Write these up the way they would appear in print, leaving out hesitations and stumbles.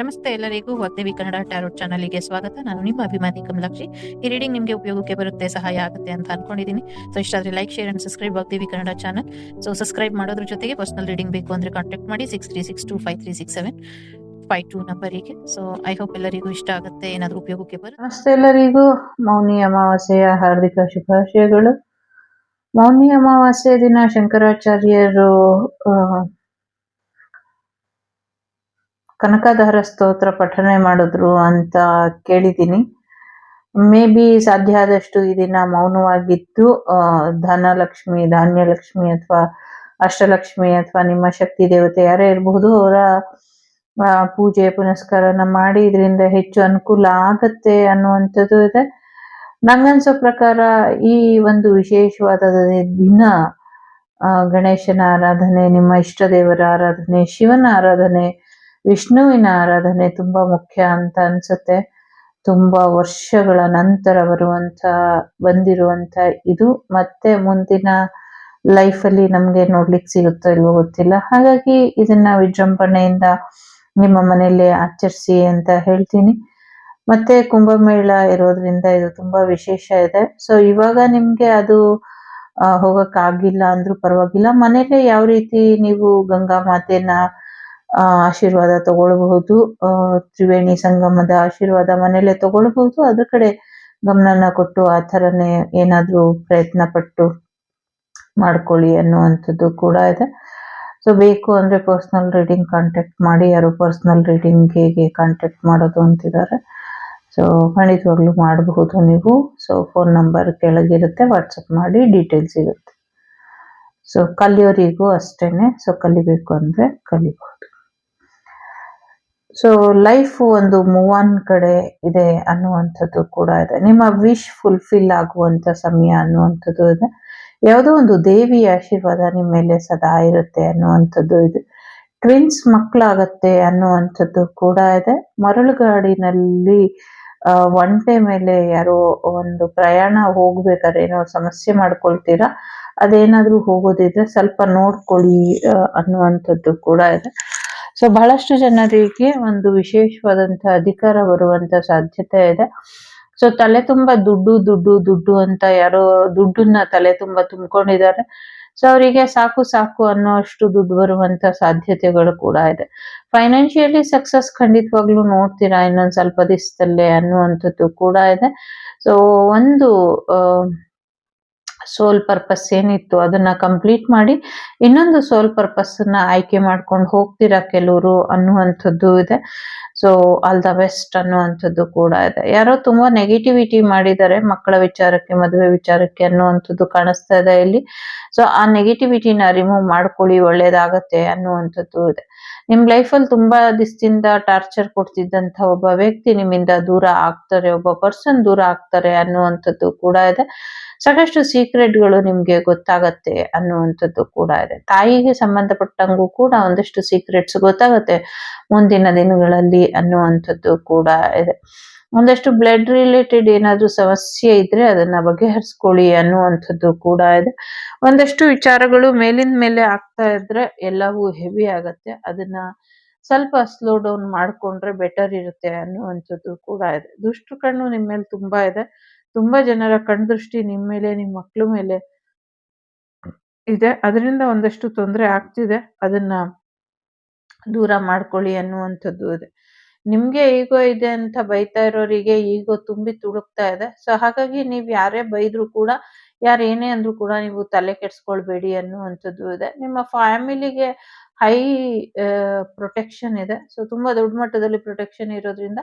ನಮಸ್ತೆ ಎಲ್ಲರಿಗೂ ವಾಗ್ದೇವಿ ಕನ್ನಡ ಟ್ಯಾರೋಟ್ ಚಾನಲ್ಗೆ ಸ್ವಾಗತ. ನಾನು ನಿಮ್ಮ ಅಭಿಮಾನಿ ಕಮಲಾಕ್ಷಿ. ಈ ರೀಡಿಂಗ್ ನಿಮಗೆ ಉಪಯೋಗಕ್ಕೆ ಬರುತ್ತೆ, ಸಹಾಯ ಆಗುತ್ತೆ ಅಂತ ಅನ್ಕೊಂಡಿದ್ದೀನಿ. ಸೊ ಇಷ್ಟ ಆದರೆ like, share and subscribe Vagdevi Kannada channel. So subscribe ಮಾಡೋದ್ರ ಜೊತೆಗೆ ಪರ್ಸನಲ್ ರೀಡಿಂಗ್ ಬೇಕು ಅಂದ್ರೆ ಕಾಂಟ್ಯಾಕ್ಟ್ ಮಾಡಿ 6362536752 ನಂಬರಿಗೆ. ಸೊ ಐ ಹೋಪ್ ಎಲ್ಲರಿಗೂ ಇಷ್ಟ ಆಗುತ್ತೆ, ಏನಾದರೂ ಉಪಯೋಗಕ್ಕೆ ಬರುತ್ತೆ. ನಮಸ್ತೆ ಎಲ್ಲರಿಗೂ ಮೌನಿ ಅಮಾವಾಸ್ಯೆಯ ಹಾರ್ದಿಕ ಶುಭಾಶಯಗಳು. ಮೌನಿ ಅಮಾವಾಸ್ಯೆ ದಿನ ಶಂಕರಾಚಾರ್ಯರು ಕನಕಧಾರ ಸ್ತೋತ್ರ ಪಠನೆ ಮಾಡಿದ್ರು ಅಂತ ಕೇಳಿದ್ದೀನಿ. ಮೇ ಬಿ ಸಾಧ್ಯ ಆದಷ್ಟು ಈ ದಿನ ಮೌನವಾಗಿದ್ದು ಧನಲಕ್ಷ್ಮಿ, ಧಾನ್ಯಲಕ್ಷ್ಮಿ ಅಥವಾ ಅಷ್ಟಲಕ್ಷ್ಮಿ ಅಥವಾ ನಿಮ್ಮ ಶಕ್ತಿ ದೇವತೆ ಯಾರೇ ಇರಬಹುದು ಅವರ ಪೂಜೆ ಪುನಸ್ಕಾರನ ಮಾಡಿ ಇದರಿಂದ ಹೆಚ್ಚು ಅನುಕೂಲ ಆಗತ್ತೆ ಅನ್ನುವಂಥದ್ದು ಇದೆ. ನಂಗನ್ಸೋ ಪ್ರಕಾರ ಈ ಒಂದು ವಿಶೇಷವಾದ ದಿನ ಗಣೇಶನ ಆರಾಧನೆ, ನಿಮ್ಮ ಇಷ್ಟ ದೇವರ ಆರಾಧನೆ, ಶಿವನ ಆರಾಧನೆ, ವಿಷ್ಣುವಿನ ಆರಾಧನೆ ತುಂಬಾ ಮುಖ್ಯ ಅಂತ ಅನ್ಸುತ್ತೆ. ತುಂಬಾ ವರ್ಷಗಳ ನಂತರ ಬಂದಿರುವಂತ ಇದು ಮತ್ತೆ ಮುಂದಿನ ಲೈಫಲ್ಲಿ ನಮ್ಗೆ ನೋಡ್ಲಿಕ್ಕೆ ಸಿಗುತ್ತೋ ಇಲ್ವೋ ಗೊತ್ತಿಲ್ಲ. ಹಾಗಾಗಿ ಇದನ್ನ ವಿಜೃಂಭಣೆಯಿಂದ ನಿಮ್ಮ ಮನೆಯಲ್ಲಿ ಆಚರಿಸಿ ಅಂತ ಹೇಳ್ತೀನಿ. ಮತ್ತೆ ಕುಂಭಮೇಳ ಇರೋದ್ರಿಂದ ಇದು ತುಂಬಾ ವಿಶೇಷ ಇದೆ. ಸೊ ಇವಾಗ ನಿಮ್ಗೆ ಅದು ಹೋಗಕ್ಕಾಗಿಲ್ಲ ಅಂದ್ರೂ ಪರವಾಗಿಲ್ಲ, ಮನೇಲೆ ಯಾವ ರೀತಿ ನೀವು ಗಂಗಾ ಮಾತೆನ ಆಶೀರ್ವಾದ ತಗೊಳ್ಬಹುದು, ತ್ರಿವೇಣಿ ಸಂಗಮದ ಆಶೀರ್ವಾದ ಮನೇಲೆ ತಗೊಳ್ಬಹುದು. ಅದ್ರ ಕಡೆ ಗಮನನ ಕೊಟ್ಟು ಆ ಥರನೇ ಏನಾದ್ರೂ ಪ್ರಯತ್ನ ಪಟ್ಟು ಮಾಡ್ಕೊಳ್ಳಿ ಅನ್ನುವಂಥದ್ದು ಕೂಡ ಇದೆ. ಸೊ ಬೇಕು ಅಂದ್ರೆ ಪರ್ಸನಲ್ ರೀಡಿಂಗ್ ಕಾಂಟ್ಯಾಕ್ಟ್ ಮಾಡಿ. ಯಾರು ಪರ್ಸನಲ್ ರೀಡಿಂಗ್ ಹೇಗೆ ಕಾಂಟ್ಯಾಕ್ಟ್ ಮಾಡೋದು ಅಂತಿದ್ದಾರೆ. ಸೊ ಖಂಡಿತವಾಗ್ಲೂ ಮಾಡಬಹುದು ನೀವು. ಸೊ ಫೋನ್ ನಂಬರ್ ಕೆಳಗಿರುತ್ತೆ, ವಾಟ್ಸಪ್ ಮಾಡಿ, ಡೀಟೇಲ್ಸ್ ಇರುತ್ತೆ. ಸೊ ಕಲಿಯೋರಿಗೂ ಅಷ್ಟೇನೆ. ಸೊ ಕಲಿಬೇಕು ಅಂದ್ರೆ ಕಲಿಬಹುದು. ಸೊ ಲೈಫ್ ಒಂದು ಮೂವ್ ಆನ್ ಕಡೆ ಇದೆ ಅನ್ನುವಂಥದ್ದು ಕೂಡ ಇದೆ. ನಿಮ್ಮ ವಿಶ್ ಫುಲ್ಫಿಲ್ ಆಗುವಂತ ಸಮಯ ಅನ್ನುವಂಥದ್ದು ಇದೆ. ಯಾವುದೋ ಒಂದು ದೇವಿಯ ಆಶೀರ್ವಾದ ನಿಮ್ಮ ಮೇಲೆ ಸದಾ ಇರುತ್ತೆ ಅನ್ನುವಂಥದ್ದು ಇದೆ. ಟ್ವಿನ್ಸ್ ಮಕ್ಕಳಾಗತ್ತೆ ಅನ್ನುವಂಥದ್ದು ಕೂಡ ಇದೆ. ಮರಳುಗಾಡಿನಲ್ಲಿ ಒಂಟೆ ಮೇಲೆ ಯಾರೋ ಒಂದು ಪ್ರಯಾಣ ಹೋಗ್ಬೇಕಾದ್ರೆ ಏನೋ ಸಮಸ್ಯೆ ಮಾಡ್ಕೊಳ್ತೀರಾ, ಅದೇನಾದ್ರೂ ಹೋಗೋದಿದ್ರೆ ಸ್ವಲ್ಪ ನೋಡ್ಕೊಳ್ಳಿ ಅನ್ನುವಂಥದ್ದು ಕೂಡ ಇದೆ. ಸೊ ಬಹಳಷ್ಟು ಜನರಿಗೆ ಒಂದು ವಿಶೇಷವಾದಂತ ಅಧಿಕಾರ ಬರುವಂತ ಸಾಧ್ಯತೆ ಇದೆ. ಸೊ ತಲೆ ತುಂಬಾ ದುಡ್ಡು ದುಡ್ಡು ದುಡ್ಡು ಅಂತ ಯಾರೋ ದುಡ್ಡನ್ನ ತಲೆ ತುಂಬಾ ತುಂಬಿಕೊಂಡಿದ್ದಾರೆ. ಸೊ ಅವರಿಗೆ ಸಾಕು ಸಾಕು ಅನ್ನೋ ಅಷ್ಟು ದುಡ್ಡು ಬರುವಂತ ಸಾಧ್ಯತೆಗಳು ಕೂಡ ಇದೆ. ಫೈನಾನ್ಷಿಯಲಿ ಸಕ್ಸಸ್ ಖಂಡಿತವಾಗ್ಲೂ ನೋಡ್ತೀರಾ ಇನ್ನೊಂದ್ ಸ್ವಲ್ಪ ದಿವಸದಲ್ಲೇ ಅನ್ನುವಂಥದ್ದು ಕೂಡ ಇದೆ. ಸೊ ಒಂದು ಸೋಲ್ ಪರ್ಪಸ್ ಏನಿತ್ತು ಅದನ್ನ ಕಂಪ್ಲೀಟ್ ಮಾಡಿ ಇನ್ನೊಂದು ಸೋಲ್ ಪರ್ಪಸ್ ನ ಆಯ್ಕೆ ಮಾಡ್ಕೊಂಡು ಹೋಗ್ತೀರಾ ಕೆಲವರು ಅನ್ನುವಂಥದ್ದು ಇದೆ. ಸೊ ಆಲ್ ದ ಬೆಸ್ಟ್ ಅನ್ನುವಂಥದ್ದು ಕೂಡ ಇದೆ. ಯಾರೋ ತುಂಬಾ ನೆಗೆಟಿವಿಟಿ ಮಾಡಿದ್ದಾರೆ ಮಕ್ಕಳ ವಿಚಾರಕ್ಕೆ, ಮದುವೆ ವಿಚಾರಕ್ಕೆ ಅನ್ನುವಂಥದ್ದು ಕಾಣಿಸ್ತಾ ಇದೆ ಇಲ್ಲಿ. ಸೊ ಆ ನೆಗೆಟಿವಿಟಿನ ರಿಮೂವ್ ಮಾಡ್ಕೊಳ್ಳಿ, ಒಳ್ಳೇದಾಗತ್ತೆ ಅನ್ನುವಂಥದ್ದು ಇದೆ. ನಿಮ್ ಲೈಫಲ್ಲಿ ತುಂಬಾ ದಿವಸದಿಂದ ಟಾರ್ಚರ್ ಕೊಡ್ತಿದ್ದಂತ ಒಬ್ಬ ವ್ಯಕ್ತಿ ನಿಮ್ಮಿಂದ ದೂರ ಆಗ್ತಾರೆ, ಒಬ್ಬ ಪರ್ಸನ್ ದೂರ ಆಗ್ತಾರೆ ಅನ್ನುವಂಥದ್ದು ಕೂಡ ಇದೆ. ಸಾಕಷ್ಟು ಸೀಕ್ರೆಟ್ಗಳು ನಿಮ್ಗೆ ಗೊತ್ತಾಗತ್ತೆ ಅನ್ನುವಂಥದ್ದು ಕೂಡ ಇದೆ. ತಾಯಿಗೆ ಸಂಬಂಧಪಟ್ಟಂಗೂ ಕೂಡ ಒಂದಷ್ಟು ಸೀಕ್ರೆಟ್ಸ್ ಗೊತ್ತಾಗತ್ತೆ ಮುಂದಿನ ದಿನಗಳಲ್ಲಿ ಅನ್ನುವಂಥದ್ದು ಕೂಡ ಇದೆ. ಒಂದಷ್ಟು ಬ್ಲಡ್ ರಿಲೇಟೆಡ್ ಏನಾದ್ರೂ ಸಮಸ್ಯೆ ಇದ್ರೆ ಅದನ್ನ ಬಗೆಹರಿಸ್ಕೊಳ್ಳಿ ಅನ್ನುವಂಥದ್ದು ಕೂಡ ಇದೆ. ಒಂದಷ್ಟು ವಿಚಾರಗಳು ಮೇಲಿನ ಮೇಲೆ ಆಗ್ತಾ ಇದ್ರೆ ಎಲ್ಲವೂ ಹೆವಿ ಆಗತ್ತೆ, ಅದನ್ನ ಸ್ವಲ್ಪ ಸ್ಲೋ ಡೌನ್ ಮಾಡ್ಕೊಂಡ್ರೆ ಬೆಟರ್ ಇರುತ್ತೆ ಅನ್ನುವಂಥದ್ದು ಕೂಡ ಇದೆ. ದುಷ್ಟರ ಕಣ್ಣು ನಿಮ್ಮ ಮೇಲೆ ತುಂಬಾ ಇದೆ. ತುಂಬಾ ಜನರ ಕಣ್ದೃಷ್ಟಿ ನಿಮ್ಮ ಮೇಲೆ, ನಿಮ್ಮ ಮಕ್ಳ ಮೇಲೆ ಇದೆ. ಅದರಿಂದ ಒಂದಷ್ಟು ತೊಂದರೆ ಆಗ್ತಿದೆ, ಅದನ್ನ ದೂರ ಮಾಡ್ಕೊಳ್ಳಿ ಅನ್ನುವಂಥದ್ದು ಇದೆ. ನಿಮ್ಗೆ ಈಗೋ ಇದೆ ಅಂತ ಬೈತಾ ಇರೋರಿಗೆ ಈಗೋ ತುಂಬಿ ತುಳುಕ್ತಾ ಇದೆ. ಸೊ ಹಾಗಾಗಿ ನೀವ್ ಯಾರೇ ಬೈದ್ರು ಕೂಡ, ಯಾರು ಏನೇ ಅಂದ್ರೂ ಕೂಡ ನೀವು ತಲೆ ಕೆಡ್ಸ್ಕೊಳ್ಬೇಡಿ ಅನ್ನುವಂಥದ್ದು ಇದೆ. ನಿಮ್ಮ ಫ್ಯಾಮಿಲಿಗೆ ಹೈ ಪ್ರೊಟೆಕ್ಷನ್ ಇದೆ. ಸೊ ತುಂಬಾ ದೊಡ್ಡ ಮಟ್ಟದಲ್ಲಿ ಪ್ರೊಟೆಕ್ಷನ್ ಇರೋದ್ರಿಂದ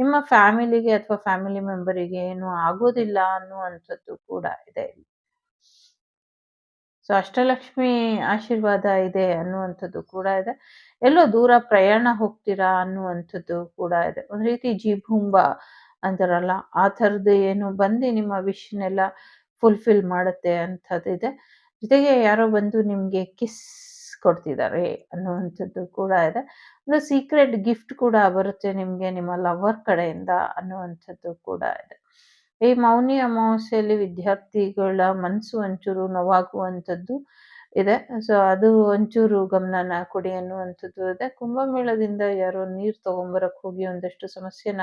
ನಿಮ್ಮ ಫ್ಯಾಮಿಲಿಗೆ ಅಥವಾ ಫ್ಯಾಮಿಲಿ ಮೆಂಬರಿಗೆ ಏನು ಆಗೋದಿಲ್ಲ ಅನ್ನುವಂಥದ್ದು ಕೂಡ ಇದೆ. ಸೊ ಅಷ್ಟಲಕ್ಷ್ಮಿ ಆಶೀರ್ವಾದ ಇದೆ ಅನ್ನುವಂಥದ್ದು ಕೂಡ ಇದೆ. ಎಲ್ಲೋ ದೂರ ಪ್ರಯಾಣ ಹೋಗ್ತೀರಾ ಅನ್ನುವಂಥದ್ದು ಕೂಡ ಇದೆ. ಒಂದ್ ರೀತಿ ಜೀಭುಂಬ ಅಂತಾರಲ್ಲ ಆ ಥರದ್ದು ಏನು ಬಂದು ನಿಮ್ಮ ವಿಶ್ನೆಲ್ಲ ಫುಲ್ಫಿಲ್ ಮಾಡುತ್ತೆ ಅಂಥದ್ದಿದೆ. ಜೊತೆಗೆ ಯಾರೋ ಬಂದು ನಿಮ್ಗೆ ಕಿಸ್ ಕೊಡ್ತಿದ್ದಾರೆ ಅನ್ನುವಂಥದ್ದು ಕೂಡ ಇದೆ. ಒಂದು ಸೀಕ್ರೆಟ್ ಗಿಫ್ಟ್ ಕೂಡ ಬರುತ್ತೆ ನಿಮ್ಗೆ ನಿಮ್ಮ ಲವರ್ ಕಡೆಯಿಂದ ಅನ್ನುವಂಥದ್ದು ಕೂಡ ಇದೆ. ಈ ಮೌನಿ ಅಮಾವಾಸ್ಯೆಯಲ್ಲಿ ವಿದ್ಯಾರ್ಥಿಗಳ ಮನಸ್ಸು ಒಂಚೂರು ನೋವಾಗುವಂಥದ್ದು ಇದೆ. ಸೊ ಅದು ಒಂಚೂರು ಗಮನನ ಕೊಡಿ ಅನ್ನುವಂಥದ್ದು ಇದೆ. ಕುಂಭಮೇಳದಿಂದ ಯಾರೋ ನೀರ್ ತಗೊಂಬರಕ್ ಹೋಗಿ ಒಂದಷ್ಟು ಸಮಸ್ಯೆನ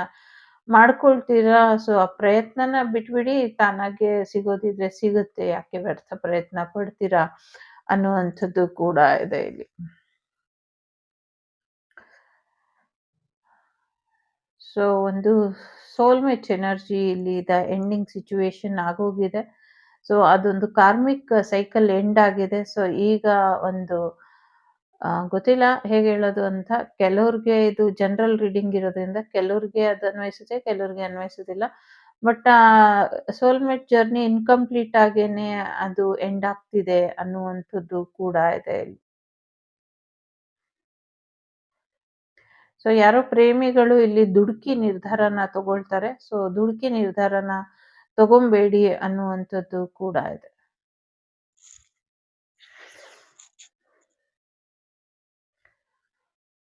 ಮಾಡ್ಕೊಳ್ತೀರಾ. ಸೊ ಆ ಪ್ರಯತ್ನನ ಬಿಟ್ಬಿಡಿ. ತಾನಾಗೆ ಸಿಗೋದಿದ್ರೆ ಸಿಗುತ್ತೆ. ಯಾಕೆ ವ್ಯರ್ಥ ಪ್ರಯತ್ನ ಪಡ್ತೀರಾ ಅನ್ನುವಂಥದ್ದು ಕೂಡ ಇದೆ ಇಲ್ಲಿ. ಸೊ ಒಂದು ಸೋಲ್‌ಮೇಟ್ ಎನರ್ಜಿ ಇಲ್ಲಿ ಇದೆ. ಎಂಡಿಂಗ್ ಸಿಚುಯೇಷನ್ ಆಗೋಗಿದೆ. ಸೊ ಅದೊಂದು ಕಾರ್ಮಿಕ್ ಸೈಕಲ್ ಎಂಡ್ ಆಗಿದೆ. ಸೊ ಈಗ ಒಂದು ಗೊತ್ತಿಲ್ಲ ಹೇಗೆ ಹೇಳೋದು ಅಂತ. ಕೆಲವ್ರಿಗೆ ಇದು ಜನರಲ್ ರೀಡಿಂಗ್ ಇರೋದ್ರಿಂದ ಕೆಲವ್ರಿಗೆ ಅದು ಅನ್ವಯಿಸುತ್ತೆ, ಕೆಲವ್ರಿಗೆ ಅನ್ವಯಿಸುದಿಲ್ಲ. ಬಟ್ ಸೋಲ್‌ಮೇಟ್ ಜರ್ನಿ ಇನ್‌ಕಂಪ್ಲೀಟ್ ಆಗೇನೆ ಅದು ಎಂಡ್ ಆಗ್ತಿದೆ ಅನ್ನುವಂಥದ್ದು ಕೂಡ ಇದೆ ಇಲ್ಲಿ. ಸೊ ಯಾರೋ ಪ್ರೇಮಿಗಳು ಇಲ್ಲಿ ದುಡುಕಿ ನಿರ್ಧಾರನ ತಗೊಳ್ತಾರೆ. ಸೊ ದುಡುಕಿ ನಿರ್ಧಾರನ ತಗೊಂಬೇಡಿ ಅನ್ನುವಂಥದ್ದು ಕೂಡ ಇದೆ.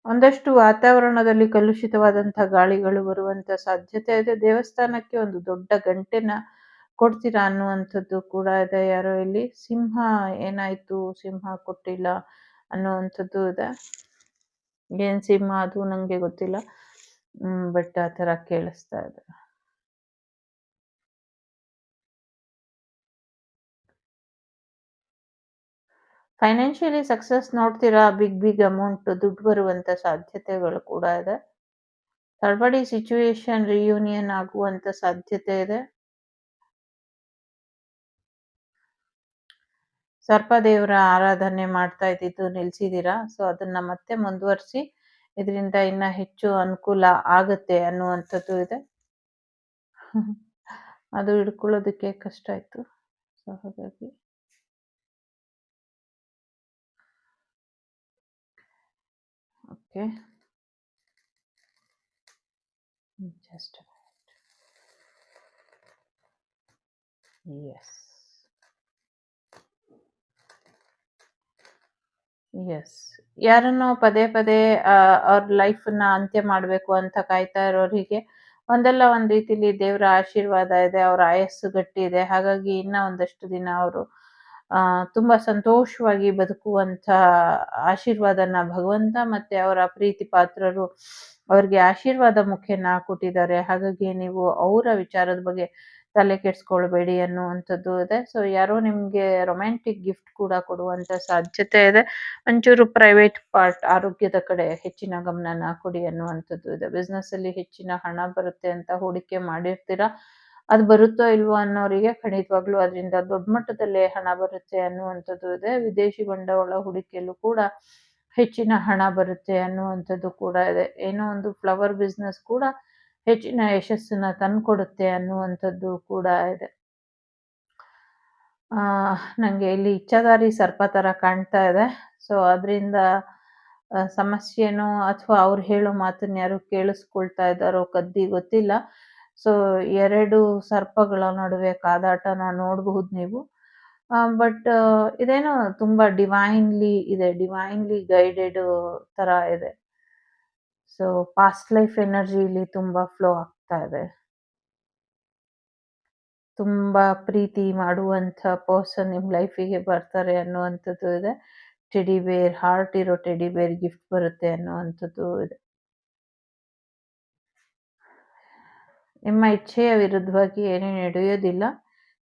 ಒಂದಷ್ಟು ವಾತಾವರಣದಲ್ಲಿ ಕಲುಷಿತವಾದಂಥ ಗಾಳಿಗಳು ಬರುವಂತ ಸಾಧ್ಯತೆ ಇದೆ. ದೇವಸ್ಥಾನಕ್ಕೆ ಒಂದು ದೊಡ್ಡ ಗಂಟೆನ ಕೊಡ್ತೀರಾ ಅನ್ನುವಂಥದ್ದು ಕೂಡ ಇದೆ. ಯಾರೋ ಇಲ್ಲಿ ಸಿಂಹ ಏನಾಯ್ತು, ಸಿಂಹ ಕೊಟ್ಟಿಲ್ಲ ಅನ್ನುವಂಥದ್ದು ಇದೆ. ಏನ್ ಸಿಂಹ ಅದು ನಂಗೆ ಗೊತ್ತಿಲ್ಲ. ಬಟ್ ಆ ತರ ಕೇಳಿಸ್ತಾ ಇದೆ. ಫೈನಾನ್ಷಿಯಲಿ ಸಕ್ಸಸ್ ನೋಡ್ತೀರಾ. ಬಿಗ್ ಅಮೌಂಟ್ ದುಡ್ಡು ಬರುವಂತ ಸಾಧ್ಯತೆಗಳು ಕೂಡ ಇದೆ. ತಡಬಡಿ ಸಿಚುಯೇಷನ್ ರಿಯೂನಿಯನ್ ಆಗುವಂತ ಸಾಧ್ಯತೆ ಇದೆ. ಸರ್ಪದೇವರ ಆರಾಧನೆ ಮಾಡ್ತಾ ಇದ್ದಿದ್ದು ನಿಲ್ಸಿದೀರಾ. ಸೊ ಅದನ್ನ ಮತ್ತೆ ಮುಂದುವರಿಸಿ. ಇದರಿಂದ ಇನ್ನ ಹೆಚ್ಚು ಅನುಕೂಲ ಆಗತ್ತೆ ಅನ್ನುವಂಥದ್ದು ಇದೆ. ಅದು ಹಿಡ್ಕೊಳ್ಳೋದಕ್ಕೆ ಕಷ್ಟ ಆಯ್ತು. ಸೊ ಹಾಗಾಗಿ ಓಕೆ. Just S. ಎಸ್. ಯಾರನ್ನೋ ಪದೇ ಪದೇ ಅವ್ರ ಲೈಫನ್ನ ಅಂತ್ಯ ಮಾಡ್ಬೇಕು ಅಂತ ಕಾಯ್ತಾ ಇರೋರಿಗೆ ಒಂದಲ್ಲ ಒಂದ್ ರೀತಿಲಿ ದೇವ್ರ ಆಶೀರ್ವಾದ ಇದೆ. ಅವ್ರ ಆಯಸ್ಸು ಗಟ್ಟಿ ಇದೆ. ಹಾಗಾಗಿ ಇನ್ನ ಒಂದಷ್ಟು ದಿನ ಅವರು ತುಂಬಾ ಸಂತೋಷವಾಗಿ ಬದುಕುವಂಥ ಆಶೀರ್ವಾದನ ಭಗವಂತ ಮತ್ತೆ ಅವರ ಪ್ರೀತಿ ಪಾತ್ರರು ಅವ್ರಿಗೆ ಆಶೀರ್ವಾದ ಮುಖೇನ ಕೊಟ್ಟಿದ್ದಾರೆ. ಹಾಗಾಗಿ ನೀವು ಅವರ ವಿಚಾರದ ಬಗ್ಗೆ ತಲೆ ಕೆಡಿಸ್ಕೊಳ್ಬೇಡಿ ಅನ್ನುವಂಥದ್ದು ಇದೆ. ಸೊ ಯಾರೋ ನಿಮ್ಗೆ ರೊಮ್ಯಾಂಟಿಕ್ ಗಿಫ್ಟ್ ಕೂಡ ಕೊಡುವಂತ ಸಾಧ್ಯತೆ ಇದೆ. ಒಂಚೂರು ಪ್ರೈವೇಟ್ ಪಾರ್ಟ್ ಆರೋಗ್ಯದ ಕಡೆ ಹೆಚ್ಚಿನ ಗಮನನ ಕೊಡಿ ಅನ್ನುವಂಥದ್ದು ಇದೆ. ಬಿಸ್ನೆಸ್ ಅಲ್ಲಿ ಹೆಚ್ಚಿನ ಹಣ ಬರುತ್ತೆ ಅಂತ ಹೂಡಿಕೆ ಮಾಡಿರ್ತೀರಾ. ಅದು ಬರುತ್ತೋ ಇಲ್ವೋ ಅನ್ನೋರಿಗೆ ಖಂಡಿತವಾಗ್ಲೂ ಅದರಿಂದ ದೊಡ್ಡ ಮಟ್ಟದಲ್ಲೇ ಹಣ ಬರುತ್ತೆ ಅನ್ನುವಂಥದ್ದು ಇದೆ. ವಿದೇಶಿ ಬಂಡವಾಳ ಹೂಡಿಕೆಯಲ್ಲೂ ಕೂಡ ಹೆಚ್ಚಿನ ಹಣ ಬರುತ್ತೆ ಅನ್ನುವಂಥದ್ದು ಕೂಡ ಇದೆ. ಏನೋ ಒಂದು ಫ್ಲವರ್ ಬಿಸ್ನೆಸ್ ಕೂಡ ಹೆಚ್ಚಿನ ಯಶಸ್ಸನ್ನ ತಂದ್ಕೊಡುತ್ತೆ ಅನ್ನುವಂಥದ್ದು ಕೂಡ ಇದೆ. ನಂಗೆ ಇಲ್ಲಿ ಇಚ್ಛಾಧಾರಿ ಸರ್ಪ ತರ ಕಾಣ್ತಾ ಇದೆ. ಸೊ ಅದ್ರಿಂದ ಸಮಸ್ಯೆನೋ ಅಥವಾ ಅವ್ರು ಹೇಳೋ ಮಾತನ್ನ ಯಾರು ಕೇಳಿಸ್ಕೊಳ್ತಾ ಇದ್ದಾರೋ ಕದ್ದಿ ಗೊತ್ತಿಲ್ಲ. ಸೊ 2 ಸರ್ಪಗಳ ನಡುವೆ ಕಾದಾಟನ ನೋಡಬಹುದು ನೀವು. ಬಟ್ ಇದೇನೋ ತುಂಬಾ ಡಿವೈನ್‌ಲಿ ಇದೆ. ಡಿವೈನ್‌ಲಿ ಗೈಡೆಡ್ ತರ ಇದೆ. ಸೊ ಪಾಸ್ಟ್ ಲೈಫ್ ಎನರ್ಜಿ ಇಲ್ಲಿ ತುಂಬಾ ಫ್ಲೋ ಆಗ್ತಾ ಇದೆ. ತುಂಬಾ ಪ್ರೀತಿ ಮಾಡುವಂಥ ಪರ್ಸನ್ ನಿಮ್ ಲೈಫಿಗೆ ಬರ್ತಾರೆ ಅನ್ನುವಂಥದ್ದು ಇದೆ. ಟೆಡಿ ಬೇರ್, ಹಾರ್ಟ್ ಇರೋ ಟೆಡಿ ಬೇರ್ ಗಿಫ್ಟ್ ಬರುತ್ತೆ ಅನ್ನುವಂಥದ್ದು ಇದೆ. ನಿಮ್ಮ ಇಚ್ಛೆಯ ವಿರುದ್ಧವಾಗಿ ಏನೂ ನಡೆಯೋದಿಲ್ಲ.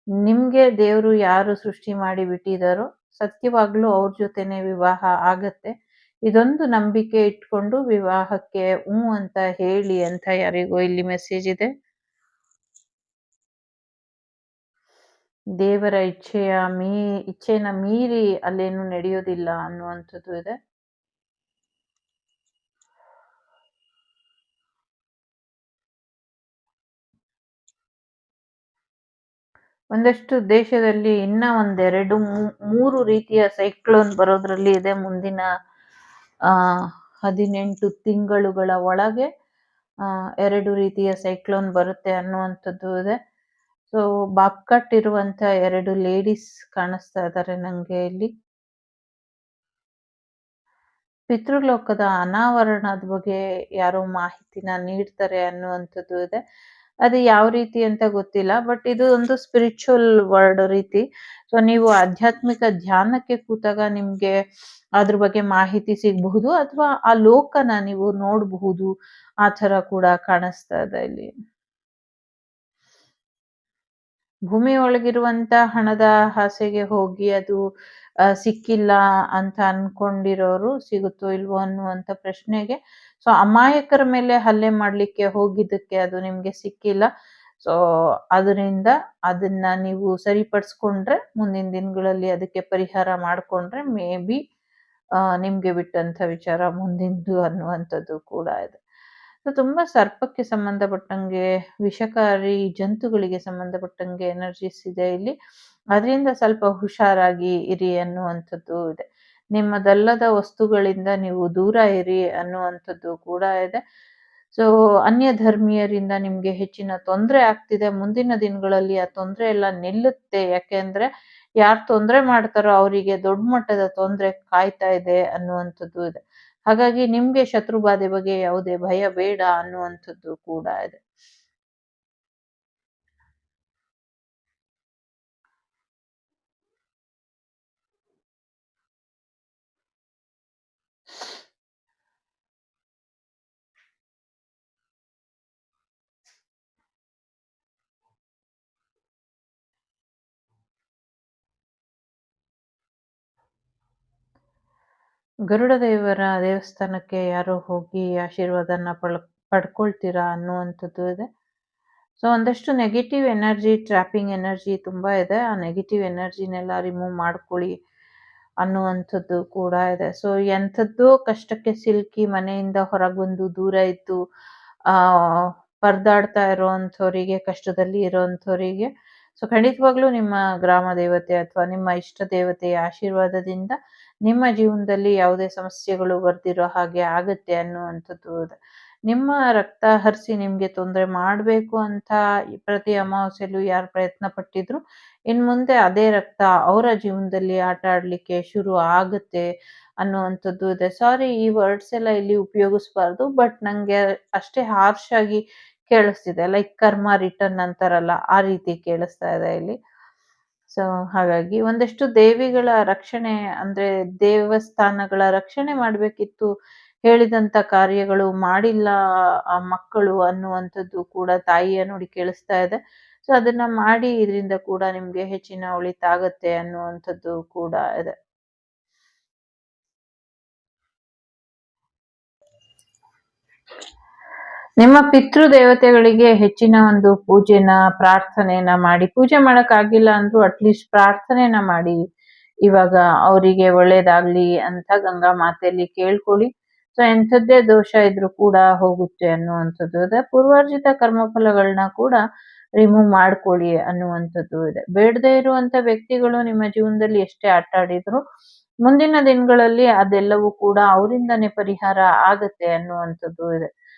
ನಿಮ್ಗೆ ದೇವ್ರು ಯಾರು ಸೃಷ್ಟಿ ಮಾಡಿ ಬಿಟ್ಟಿದಾರೋ ಸತ್ಯವಾಗ್ಲೂ ಅವ್ರ ಜೊತೆನೆ ವಿವಾಹ ಆಗತ್ತೆ. ಇದೊಂದು ನಂಬಿಕೆ ಇಟ್ಕೊಂಡು ವಿವಾಹಕ್ಕೆ ಅಂತ ಹೇಳಿ ಅಂತ ಯಾರಿಗೋ ಇಲ್ಲಿ ಮೆಸೇಜ್ ಇದೆ. ದೇವರ ಇಚ್ಛೆನ ಮೀರಿ ಅಲ್ಲೇನು ನಡೆಯೋದಿಲ್ಲ ಅನ್ನುವಂಥದ್ದು ಇದೆ. ಒಂದಷ್ಟು ದೇಶದಲ್ಲಿ ಇನ್ನ ಒಂದೆರಡು 3 ರೀತಿಯ ಸೈಕ್ಲೋನ್ ಬರೋದ್ರಲ್ಲಿ ಇದೆ. ಮುಂದಿನ 18 ತಿಂಗಳುಗಳ ಒಳಗೆ 2 ರೀತಿಯ ಸೈಕ್ಲೋನ್ ಬರುತ್ತೆ ಅನ್ನುವಂಥದ್ದು ಇದೆ. ಸೊ ಬಾಬ್ಕಟ್ ಇರುವಂತ 2 ಲೇಡೀಸ್ ಕಾಣಿಸ್ತಾ ಇದ್ದಾರೆ ನಂಗೆ ಇಲ್ಲಿ. ಪಿತೃಲೋಕದ ಅನಾವರಣದ ಬಗ್ಗೆ ಯಾರೋ ಮಾಹಿತಿನ ನೀಡ್ತಾರೆ ಅನ್ನುವಂಥದ್ದು ಇದೆ. ಅದು ಯಾವ ರೀತಿ ಅಂತ ಗೊತ್ತಿಲ್ಲ. ಬಟ್ ಇದು ಒಂದು ಸ್ಪಿರಿಚುವಲ್ ವರ್ಡ್ ರೀತಿ. ಸೊ ನೀವು ಆಧ್ಯಾತ್ಮಿಕ ಧ್ಯಾನಕ್ಕೆ ಕೂತಾಗ ನಿಮ್ಗೆ ಅದ್ರ ಬಗ್ಗೆ ಮಾಹಿತಿ ಸಿಗಬಹುದು ಅಥವಾ ಆ ಲೋಕನ ನೀವು ನೋಡಬಹುದು. ಆ ತರ ಕೂಡ ಕಾಣಿಸ್ತಾ ಇದೆ ಇಲ್ಲಿ. ಭೂಮಿ ಒಳಗಿರುವಂತ ಹಣದ ಆಸೆಗೆ ಹೋಗಿ ಅದು ಸಿಕ್ಕಿಲ್ಲ ಅಂತ ಅನ್ಕೊಂಡಿರೋರು ಸಿಗುತ್ತೋ ಇಲ್ವೋ ಅನ್ನುವಂತ ಪ್ರಶ್ನೆಗೆ, ಸೊ ಅಮಾಯಕರ ಮೇಲೆ ಹಲ್ಲೆ ಮಾಡ್ಲಿಕ್ಕೆ ಹೋಗಿದ್ದಕ್ಕೆ ಅದು ನಿಮ್ಗೆ ಸಿಕ್ಕಿಲ್ಲ. ಸೊ ಅದರಿಂದ ಅದನ್ನ ನೀವು ಸರಿಪಡಿಸ್ಕೊಂಡ್ರೆ ಮುಂದಿನ ದಿನಗಳಲ್ಲಿ ಅದಕ್ಕೆ ಪರಿಹಾರ ಮಾಡ್ಕೊಂಡ್ರೆ ಮೇ ಬಿ ನಿಮ್ಗೆ ಬಿಟ್ಟಂತ ವಿಚಾರ ಮುಂದಿಂದು ಅನ್ನುವಂಥದ್ದು ಕೂಡ ಇದೆ. ಸೊ ತುಂಬಾ ಸರ್ಪಕ್ಕೆ ಸಂಬಂಧಪಟ್ಟಂಗೆ, ವಿಷಕಾರಿ ಜಂತುಗಳಿಗೆ ಸಂಬಂಧಪಟ್ಟಂಗೆ ಎನರ್ಜೀಸ್ ಇದೆ ಇಲ್ಲಿ. ಅದರಿಂದ ಸ್ವಲ್ಪ ಹುಷಾರಾಗಿ ಇರಿ ಅನ್ನುವಂಥದ್ದು ಇದೆ. ನಿಮ್ಮದಲ್ಲದ ವಸ್ತುಗಳಿಂದ ನೀವು ದೂರ ಇರಿ ಅನ್ನುವಂಥದ್ದು ಕೂಡ ಇದೆ. ಸೊ ಅನ್ಯ ಧರ್ಮೀಯರಿಂದ ನಿಮ್ಗೆ ಹೆಚ್ಚಿನ ತೊಂದ್ರೆ ಆಗ್ತಿದೆ. ಮುಂದಿನ ದಿನಗಳಲ್ಲಿ ಆ ತೊಂದ್ರೆ ಎಲ್ಲ ನಿಲ್ಲುತ್ತೆ. ಯಾಕೆಂದ್ರೆ ಯಾರ್ ತೊಂದ್ರೆ ಮಾಡ್ತಾರೋ ಅವರಿಗೆ ದೊಡ್ಡ ಮಟ್ಟದ ತೊಂದ್ರೆ ಕಾಯ್ತಾ ಇದೆ ಅನ್ನುವಂಥದ್ದು ಇದೆ. ಹಾಗಾಗಿ ನಿಮ್ಗೆ ಶತ್ರು ಬಾಧೆ ಬಗ್ಗೆ ಯಾವುದೇ ಭಯ ಬೇಡ ಅನ್ನುವಂಥದ್ದು ಕೂಡ ಇದೆ. ಗರುಡ ದೇವರ ದೇವಸ್ಥಾನಕ್ಕೆ ಯಾರೋ ಹೋಗಿ ಆಶೀರ್ವಾದನ ಪಡ್ಕೊಳ್ತೀರಾ ಅನ್ನುವಂಥದ್ದು ಇದೆ. ಸೊ ಒಂದಷ್ಟು ನೆಗೆಟಿವ್ ಎನರ್ಜಿ, ಟ್ರ್ಯಾಪಿಂಗ್ ಎನರ್ಜಿ ತುಂಬಾ ಇದೆ. ಆ ನೆಗೆಟಿವ್ ಎನರ್ಜಿನೆಲ್ಲ ರಿಮೂವ್ ಮಾಡ್ಕೊಳ್ಳಿ ಅನ್ನುವಂಥದ್ದು ಕೂಡ ಇದೆ. ಸೊ ಎಂಥದ್ದೋ ಕಷ್ಟಕ್ಕೆ ಸಿಲುಕಿ ಮನೆಯಿಂದ ಹೊರಗೆ ಬಂದು ದೂರ ಇದ್ದು ಆ ಪರದಾಡ್ತಾ ಇರೋವಂಥವರಿಗೆ, ಕಷ್ಟದಲ್ಲಿ ಇರೋವಂಥವರಿಗೆ ಸೊ ಖಂಡಿತವಾಗ್ಲೂ ನಿಮ್ಮ ಗ್ರಾಮ ದೇವತೆ ಅಥವಾ ನಿಮ್ಮ ಇಷ್ಟ ದೇವತೆಯ ಆಶೀರ್ವಾದದಿಂದ ನಿಮ್ಮ ಜೀವನದಲ್ಲಿ ಯಾವುದೇ ಸಮಸ್ಯೆಗಳು ಬರ್ದಿರೋ ಹಾಗೆ ಆಗುತ್ತೆ ಅನ್ನುವಂಥದ್ದು ಇದೆ. ನಿಮ್ಮ ರಕ್ತ ಹರಿಸಿ ನಿಮ್ಗೆ ತೊಂದರೆ ಮಾಡ್ಬೇಕು ಅಂತ ಪ್ರತಿ ಅಮಾವಾಸ್ಯೆಲೂ ಯಾರು ಪ್ರಯತ್ನ ಪಟ್ಟಿದ್ರು ಮುಂದೆ ಅದೇ ರಕ್ತ ಅವರ ಜೀವನದಲ್ಲಿ ಆಟ ಆಡ್ಲಿಕ್ಕೆ ಶುರು ಆಗುತ್ತೆ ಅನ್ನುವಂಥದ್ದು ಇದೆ. ಸಾರಿ ಈ ವರ್ಡ್ಸ್ ಎಲ್ಲ ಇಲ್ಲಿ ಉಪಯೋಗಿಸ್ಬಾರ್ದು. ಬಟ್ ನಂಗೆ ಅಷ್ಟೇ ಹಾರ್ಶ್ ಆಗಿ ಕೇಳಿಸ್ತಿದೆ. ಲೈಕ್ ಕರ್ಮ ರಿಟರ್ನ್ ಅಂತಾರಲ್ಲ ಆ ರೀತಿ ಕೇಳಿಸ್ತಾ ಇದೆ ಇಲ್ಲಿ. ಸೊ ಹಾಗಾಗಿ ಒಂದಷ್ಟು ದೇವಿಗಳ ರಕ್ಷಣೆ, ಅಂದ್ರೆ ದೇವಸ್ಥಾನಗಳ ರಕ್ಷಣೆ ಮಾಡ್ಬೇಕಿತ್ತು. ಹೇಳಿದಂತ ಕಾರ್ಯಗಳು ಮಾಡಿಲ್ಲ ಆ ಮಕ್ಕಳು ಅನ್ನುವಂಥದ್ದು ಕೂಡ ತಾಯಿಯ ನುಡಿ ಕೇಳಿಸ್ತಾ ಇದೆ. ಸೊ ಅದನ್ನ ಮಾಡಿ, ಇದರಿಂದ ಕೂಡ ನಿಮ್ಗೆ ಹೆಚ್ಚಿನ ಒಳಿತಾಗತ್ತೆ ಅನ್ನುವಂಥದ್ದು ಕೂಡ ಇದೆ. ನಿಮ್ಮ ಪಿತೃ ದೇವತೆಗಳಿಗೆ ಹೆಚ್ಚಿನ ಒಂದು ಪೂಜೆನ, ಪ್ರಾರ್ಥನೆನ ಮಾಡಿ, ಪೂಜೆ ಮಾಡಕ್ಕಾಗಿಲ್ಲ ಅಂದ್ರೂ ಅಟ್ಲೀಸ್ಟ್ ಪ್ರಾರ್ಥನೆನ ಮಾಡಿ ಇವಾಗ ಅವರಿಗೆ ಒಳ್ಳೇದಾಗ್ಲಿ ಅಂತ ಗಂಗಾ ಮಾತೆಯಲ್ಲಿ ಕೇಳ್ಕೊಳ್ಳಿ. ಸೊ ಎಂಥದ್ದೇ ದೋಷ ಇದ್ರೂ ಕೂಡ ಹೋಗುತ್ತೆ ಅನ್ನುವಂಥದ್ದು ಇದೆ. ಪೂರ್ವಾರ್ಜಿತ ಕರ್ಮಫಲಗಳನ್ನ ಕೂಡ ರಿಮೂವ್ ಮಾಡ್ಕೊಳ್ಳಿ ಅನ್ನುವಂಥದ್ದು ಇದೆ. ಬೇಡದೇ ಇರುವಂತ ವ್ಯಕ್ತಿಗಳು ನಿಮ್ಮ ಜೀವನದಲ್ಲಿ ಎಷ್ಟೇ ಆಟ ಆಡಿದ್ರು ಮುಂದಿನ ದಿನಗಳಲ್ಲಿ ಅದೆಲ್ಲವೂ ಕೂಡ ಅವರಿಂದನೇ ಪರಿಹಾರ ಆಗತ್ತೆ ಅನ್ನುವಂಥದ್ದು ಇದೆ.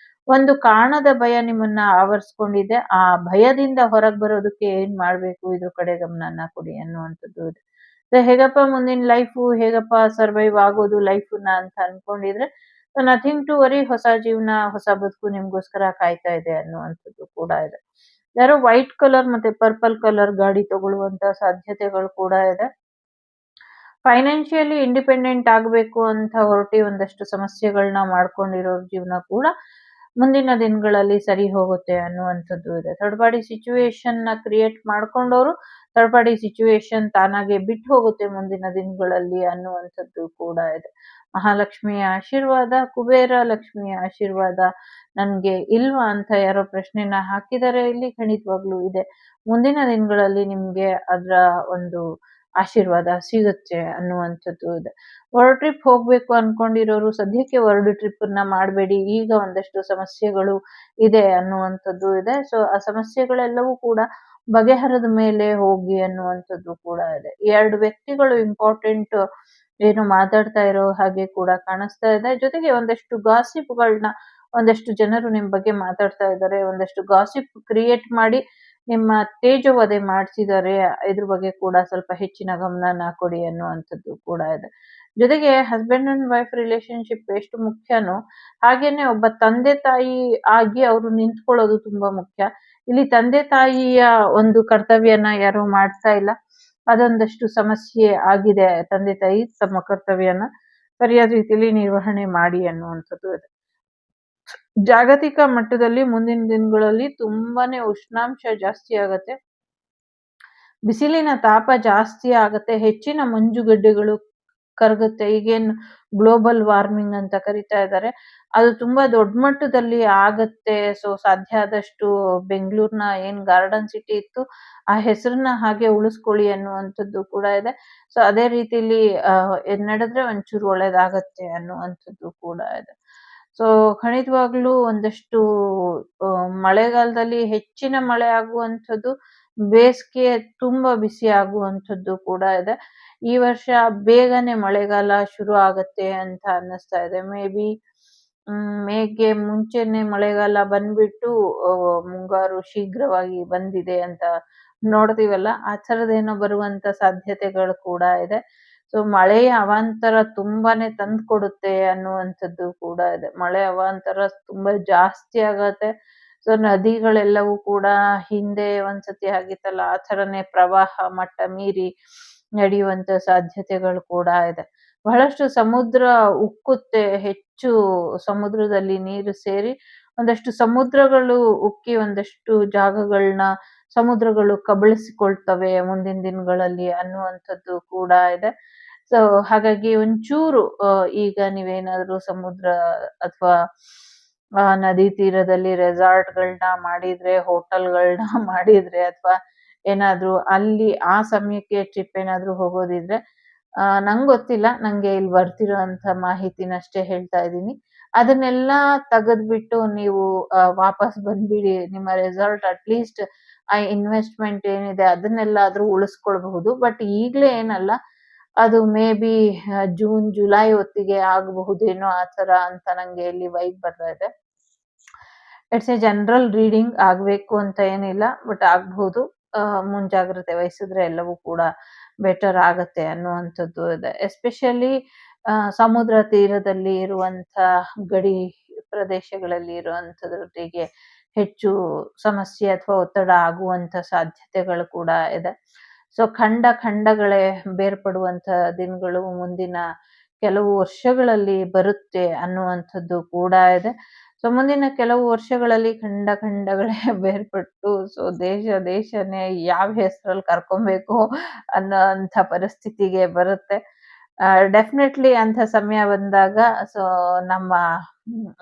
ಒಂದು ಕಾರಣದ ಭಯ ನಿಮ್ಮನ್ನ ಆವರಿಸ್ಕೊಂಡಿದೆ. ಆ ಭಯದಿಂದ ಹೊರಗೆ ಬರೋದಕ್ಕೆ ಏನ್ ಮಾಡ್ಬೇಕು ಇದ್ರ ಕಡೆ ಗಮನನ ಕೊಡಿ ಅನ್ನುವಂಥದ್ದು ಇದೆ. ಸೊ ಹೇಗಪ್ಪ ಮುಂದಿನ ಲೈಫು, ಹೇಗಪ್ಪ ಸರ್ವೈವ್ ಆಗೋದು ಲೈಫನ್ನ ಅಂತ ಅನ್ಕೊಂಡಿದ್ರೆ ನಥಿಂಗ್ ಟು ವರಿ, ಹೊಸ ಜೀವನ, ಹೊಸ ಬದುಕು ನಿಮ್ಗೋಸ್ಕರ ಕಾಯ್ತಾ ಇದೆ ಅನ್ನುವಂಥದ್ದು ಕೂಡ ಇದೆ. ಯಾರೋ ವೈಟ್ ಕಲರ್ ಮತ್ತೆ ಪರ್ಪಲ್ ಕಲರ್ ಗಾಡಿ ತಗೊಳ್ಳುವಂತ ಸಾಧ್ಯತೆಗಳು ಕೂಡ ಇದೆ. ಫೈನಾನ್ಷಿಯಲಿ ಇಂಡಿಪೆಂಡೆಂಟ್ ಆಗಬೇಕು ಅಂತ ಹೊರಟಿ ಒಂದಷ್ಟು ಸಮಸ್ಯೆಗಳನ್ನ ಮಾಡ್ಕೊಂಡಿರೋರ್ ಜೀವನ ಕೂಡ ಮುಂದಿನ ದಿನಗಳಲ್ಲಿ ಸರಿ ಹೋಗುತ್ತೆ ಅನ್ನುವಂಥದ್ದು ಇದೆ. ಥರ್ಡ್ ಪಾರ್ಟಿ ಸಿಚುವೇಶನ್ ನ ಕ್ರಿಯೇಟ್ ಮಾಡ್ಕೊಂಡವರು ಥರ್ಡ್ ಪಾರ್ಟಿ ಸಿಚುವೇಶನ್ ತಾನಾಗೆ ಬಿಟ್ಟು ಹೋಗುತ್ತೆ ಮುಂದಿನ ದಿನಗಳಲ್ಲಿ ಅನ್ನುವಂಥದ್ದು ಕೂಡ ಇದೆ. ಮಹಾಲಕ್ಷ್ಮಿಯ ಆಶೀರ್ವಾದ, ಕುಬೇರ ಲಕ್ಷ್ಮಿಯ ಆಶೀರ್ವಾದ ನನ್ಗೆ ಇಲ್ವಾ ಅಂತ ಯಾರೋ ಪ್ರಶ್ನೆನ ಹಾಕಿದರೆ ಇಲ್ಲಿ, ಖಂಡಿತವಾಗ್ಲೂ ಇದೆ. ಮುಂದಿನ ದಿನಗಳಲ್ಲಿ ನಿಮ್ಗೆ ಅದರ ಒಂದು ಆಶೀರ್ವಾದ ಸಿಗುತ್ತೆ ಅನ್ನುವಂಥದ್ದು ಇದೆ. ವರ್ಲ್ಡ್ ಟ್ರಿಪ್ ಹೋಗ್ಬೇಕು ಅನ್ಕೊಂಡಿರೋರು ಸದ್ಯಕ್ಕೆ ವರ್ಲ್ಡ್ ಟ್ರಿಪ್ ನ ಮಾಡಬೇಡಿ. ಈಗ ಒಂದಷ್ಟು ಸಮಸ್ಯೆಗಳು ಇದೆ ಅನ್ನುವಂಥದ್ದು ಇದೆ. ಸೊ ಆ ಸಮಸ್ಯೆಗಳೆಲ್ಲವೂ ಕೂಡ ಬಗೆಹರದ ಮೇಲೆ ಹೋಗಿ ಅನ್ನುವಂಥದ್ದು ಕೂಡ ಇದೆ. 2 ವ್ಯಕ್ತಿಗಳು ಇಂಪಾರ್ಟೆಂಟ್ ಏನು ಮಾತಾಡ್ತಾ ಇರೋ ಹಾಗೆ ಕೂಡ ಕಾಣಿಸ್ತಾ ಇದೆ. ಜೊತೆಗೆ ಒಂದಷ್ಟು ಗಾಸಿಪ್ಗಳನ್ನ ಒಂದಷ್ಟು ಜನರು ನಿಮ್ ಬಗ್ಗೆ ಮಾತಾಡ್ತಾ ಇದ್ದಾರೆ. ಒಂದಷ್ಟು ಗಾಸಿಪ್ ಕ್ರಿಯೇಟ್ ಮಾಡಿ ನಿಮ್ಮ ತೇಜೋವಧೆ ಮಾಡ್ತಿದ್ದಾರೆ. ಇದ್ರ ಬಗ್ಗೆ ಕೂಡ ಸ್ವಲ್ಪ ಹೆಚ್ಚಿನ ಗಮನನ ಕೊಡಿ ಅನ್ನುವಂಥದ್ದು ಕೂಡ ಇದೆ. ಜೊತೆಗೆ ಹಸ್ಬೆಂಡ್ ಅಂಡ್ ವೈಫ್ ರಿಲೇಶನ್ಶಿಪ್ ಎಷ್ಟು ಮುಖ್ಯನೋ ಹಾಗೇನೆ ಒಬ್ಬ ತಂದೆ ತಾಯಿ ಆಗಿ ಅವರು ನಿಂತ್ಕೊಳ್ಳೋದು ತುಂಬಾ ಮುಖ್ಯ. ಇಲ್ಲಿ ತಂದೆ ತಾಯಿಯ ಒಂದು ಕರ್ತವ್ಯನ ಯಾರು ಮಾಡ್ತಾ ಇಲ್ಲ. ಅದೊಂದಷ್ಟು ಸಮಸ್ಯೆ ಆಗಿದೆ. ತಂದೆ ತಾಯಿ ತಮ್ಮ ಕರ್ತವ್ಯನ ಸರಿಯಾದ ರೀತಿಯಲ್ಲಿ ನಿರ್ವಹಣೆ ಮಾಡಿ ಅನ್ನುವಂಥದ್ದು ಇದೆ. ಜಾಗತಿಕ ಮಟ್ಟದಲ್ಲಿ ಮುಂದಿನ ದಿನಗಳಲ್ಲಿ ತುಂಬಾನೇ ಉಷ್ಣಾಂಶ ಜಾಸ್ತಿ ಆಗತ್ತೆ. ಬಿಸಿಲಿನ ತಾಪ ಜಾಸ್ತಿ ಆಗತ್ತೆ. ಹೆಚ್ಚಿನ ಮಂಜುಗಡ್ಡೆಗಳು ಕರಗುತ್ತೆ. ಈಗೇನು ಗ್ಲೋಬಲ್ ವಾರ್ಮಿಂಗ್ ಅಂತ ಕರಿತಾ ಇದ್ದಾರೆ. ಅದು ತುಂಬಾ ದೊಡ್ಡ ಮಟ್ಟದಲ್ಲಿ ಆಗತ್ತೆ. ಸೊ ಸಾಧ್ಯ ಆದಷ್ಟು ಬೆಂಗಳೂರಿನ ಏನ್ ಗಾರ್ಡನ್ ಸಿಟಿ ಇತ್ತು ಆ ಹೆಸರನ್ನ ಹಾಗೆ ಉಳಿಸ್ಕೊಳ್ಳಿ ಅನ್ನುವಂಥದ್ದು ಕೂಡ ಇದೆ. ಸೊ ಅದೇ ರೀತಿಲಿ ನಡೆದ್ರೆ ಒಂಚೂರು ಒಳ್ಳೇದಾಗತ್ತೆ ಅನ್ನುವಂಥದ್ದು ಕೂಡ ಇದೆ. ಸೊ ಖಂಡಿತವಾಗ್ಲೂ ಒಂದಷ್ಟು ಮಳೆಗಾಲದಲ್ಲಿ ಹೆಚ್ಚಿನ ಮಳೆ ಆಗುವಂಥದ್ದು, ಬೇಸಿಗೆ ತುಂಬಾ ಬಿಸಿ ಆಗುವಂಥದ್ದು ಕೂಡ ಇದೆ. ಈ ವರ್ಷ ಬೇಗನೆ ಮಳೆಗಾಲ ಶುರು ಆಗತ್ತೆ ಅಂತ ಅನ್ನಿಸ್ತಾ ಇದೆ. ಮೇ ಬಿ ಮೇಗೆ ಮುಂಚೆನೆ ಮಳೆಗಾಲ ಬಂದ್ಬಿಟ್ಟು ಮುಂಗಾರು ಶೀಘ್ರವಾಗಿ ಬಂದಿದೆ ಅಂತ ನೋಡ್ತೀವಲ್ಲ, ಆ ಥರದ್ದೇನೋ ಬರುವಂತ ಸಾಧ್ಯತೆಗಳು ಕೂಡ ಇದೆ. ಸೊ ಮಳೆಯ ಅವಾಂತರ ತುಂಬಾನೇ ತಂದ್ಕೊಡುತ್ತೆ ಅನ್ನುವಂಥದ್ದು ಕೂಡ ಇದೆ. ಮಳೆ ಅವಾಂತರ ತುಂಬಾ ಜಾಸ್ತಿ ಆಗತ್ತೆ. ಸೊ ನದಿಗಳೆಲ್ಲವೂ ಕೂಡ ಹಿಂದೆ ಒಂದ್ಸತಿ ಆಗಿತ್ತಲ್ಲ ಆ ಥರನೇ ಪ್ರವಾಹ ಮಟ್ಟ ಮೀರಿ ನಡೆಯುವಂತ ಸಾಧ್ಯತೆಗಳು ಕೂಡ ಇದೆ. ಬಹಳಷ್ಟು ಸಮುದ್ರ ಉಕ್ಕುತ್ತೆ. ಹೆಚ್ಚು ಸಮುದ್ರದಲ್ಲಿ ನೀರು ಸೇರಿ ಒಂದಷ್ಟು ಸಮುದ್ರಗಳು ಉಕ್ಕಿ ಒಂದಷ್ಟು ಜಾಗಗಳನ್ನ ಸಮುದ್ರಗಳು ಕಬಳಿಸಿಕೊಳ್ತವೆ ಮುಂದಿನ ದಿನಗಳಲ್ಲಿ ಅನ್ನುವಂಥದ್ದು ಕೂಡ ಇದೆ. ಸೊ ಹಾಗಾಗಿ ಒಂಚೂರು ಈಗ ನೀವೇನಾದ್ರೂ ಸಮುದ್ರ ಅಥವಾ ನದಿ ತೀರದಲ್ಲಿ ರೆಸಾರ್ಟ್‌ಗಳನ್ನ ಮಾಡಿದ್ರೆ, ಹೋಟೆಲ್‌ಗಳನ್ನ ಮಾಡಿದ್ರೆ ಅಥವಾ ಏನಾದ್ರೂ ಅಲ್ಲಿ ಆ ಸಮಯಕ್ಕೆ ಟ್ರಿಪ್ ಏನಾದ್ರೂ ಹೋಗೋದಿದ್ರೆ ನಂಗ್ ಗೊತ್ತಿಲ್ಲ. ನಂಗೆ ಇಲ್ಲಿ ಬರ್ತಿರೋಂಥ ಮಾಹಿತಿನಷ್ಟೇ ಹೇಳ್ತಾ ಇದ್ದೀನಿ. ಅದನ್ನೆಲ್ಲ ತೆಗೆದ್ಬಿಟ್ಟು ನೀವು ವಾಪಸ್ ಬಂದ್ಬಿಡಿ. ನಿಮ್ಮ ರೆಸಾರ್ಟ್ ಅಟ್‌ಲೀಸ್ಟ್ ಆ ಇನ್ವೆಸ್ಟ್‌ಮೆಂಟ್ ಏನಿದೆ ಅದನ್ನೆಲ್ಲಾದ್ರೂ ಉಳಿಸ್ಕೊಳ್ಬಹುದು. ಬಟ್ ಈಗ್ಲೇ ಏನಲ್ಲ. ಅದು ಮೇ ಬಿ ಜೂನ್, ಜುಲೈ ಹೊತ್ತಿಗೆ ಆಗಬಹುದೇನೋ ಆ ಥರ ಅಂತ ನಂಗೆ ಇಲ್ಲಿ ವೈಬ್ ಬರ್ತಾ ಇದೆ. It's A general reading. ಆಗ್ಬೇಕು ಅಂತ ಏನಿಲ್ಲ. ಬಟ್ ಆಗ್ಬಹುದು. ಮುಂಜಾಗ್ರತೆ ವಹಿಸಿದ್ರೆ ಎಲ್ಲವೂ ಕೂಡ ಬೆಟರ್ ಆಗತ್ತೆ ಅನ್ನುವಂಥದ್ದು ಇದೆ. ಎಸ್ಪೆಷಲಿ ಸಮುದ್ರ ತೀರದಲ್ಲಿ ಇರುವಂಥ ಗಡಿ ಪ್ರದೇಶಗಳಲ್ಲಿ ಇರುವಂಥದ್ರೊಟ್ಟಿಗೆ ಹೆಚ್ಚು ಸಮಸ್ಯೆ ಅಥವಾ ಒತ್ತಡ ಆಗುವಂಥ ಸಾಧ್ಯತೆಗಳು ಕೂಡ ಇದೆ. ಸೊ ಖಂಡಗಳೇ ಬೇರ್ಪಡುವಂಥ ದಿನಗಳು ಮುಂದಿನ ಕೆಲವು ವರ್ಷಗಳಲ್ಲಿ ಬರುತ್ತೆ ಅನ್ನುವಂಥದ್ದು ಕೂಡ ಇದೆ. ಸೊ ಮುಂದಿನ ಕೆಲವು ವರ್ಷಗಳಲ್ಲಿ ಖಂಡಗಳೇ ಬೇರ್ಪಟ್ಟು ಸೊ ದೇಶನೇ ಯಾವ ಹೆಸರಲ್ಲಿ ಕರ್ಕೊಬೇಕು ಅನ್ನೋಂಥ ಪರಿಸ್ಥಿತಿಗೆ ಬರುತ್ತೆ. ಡೆಫಿನೆಟ್ಲಿ ಅಂಥ ಸಮಯ ಬಂದಾಗ ಸೊ ನಮ್ಮ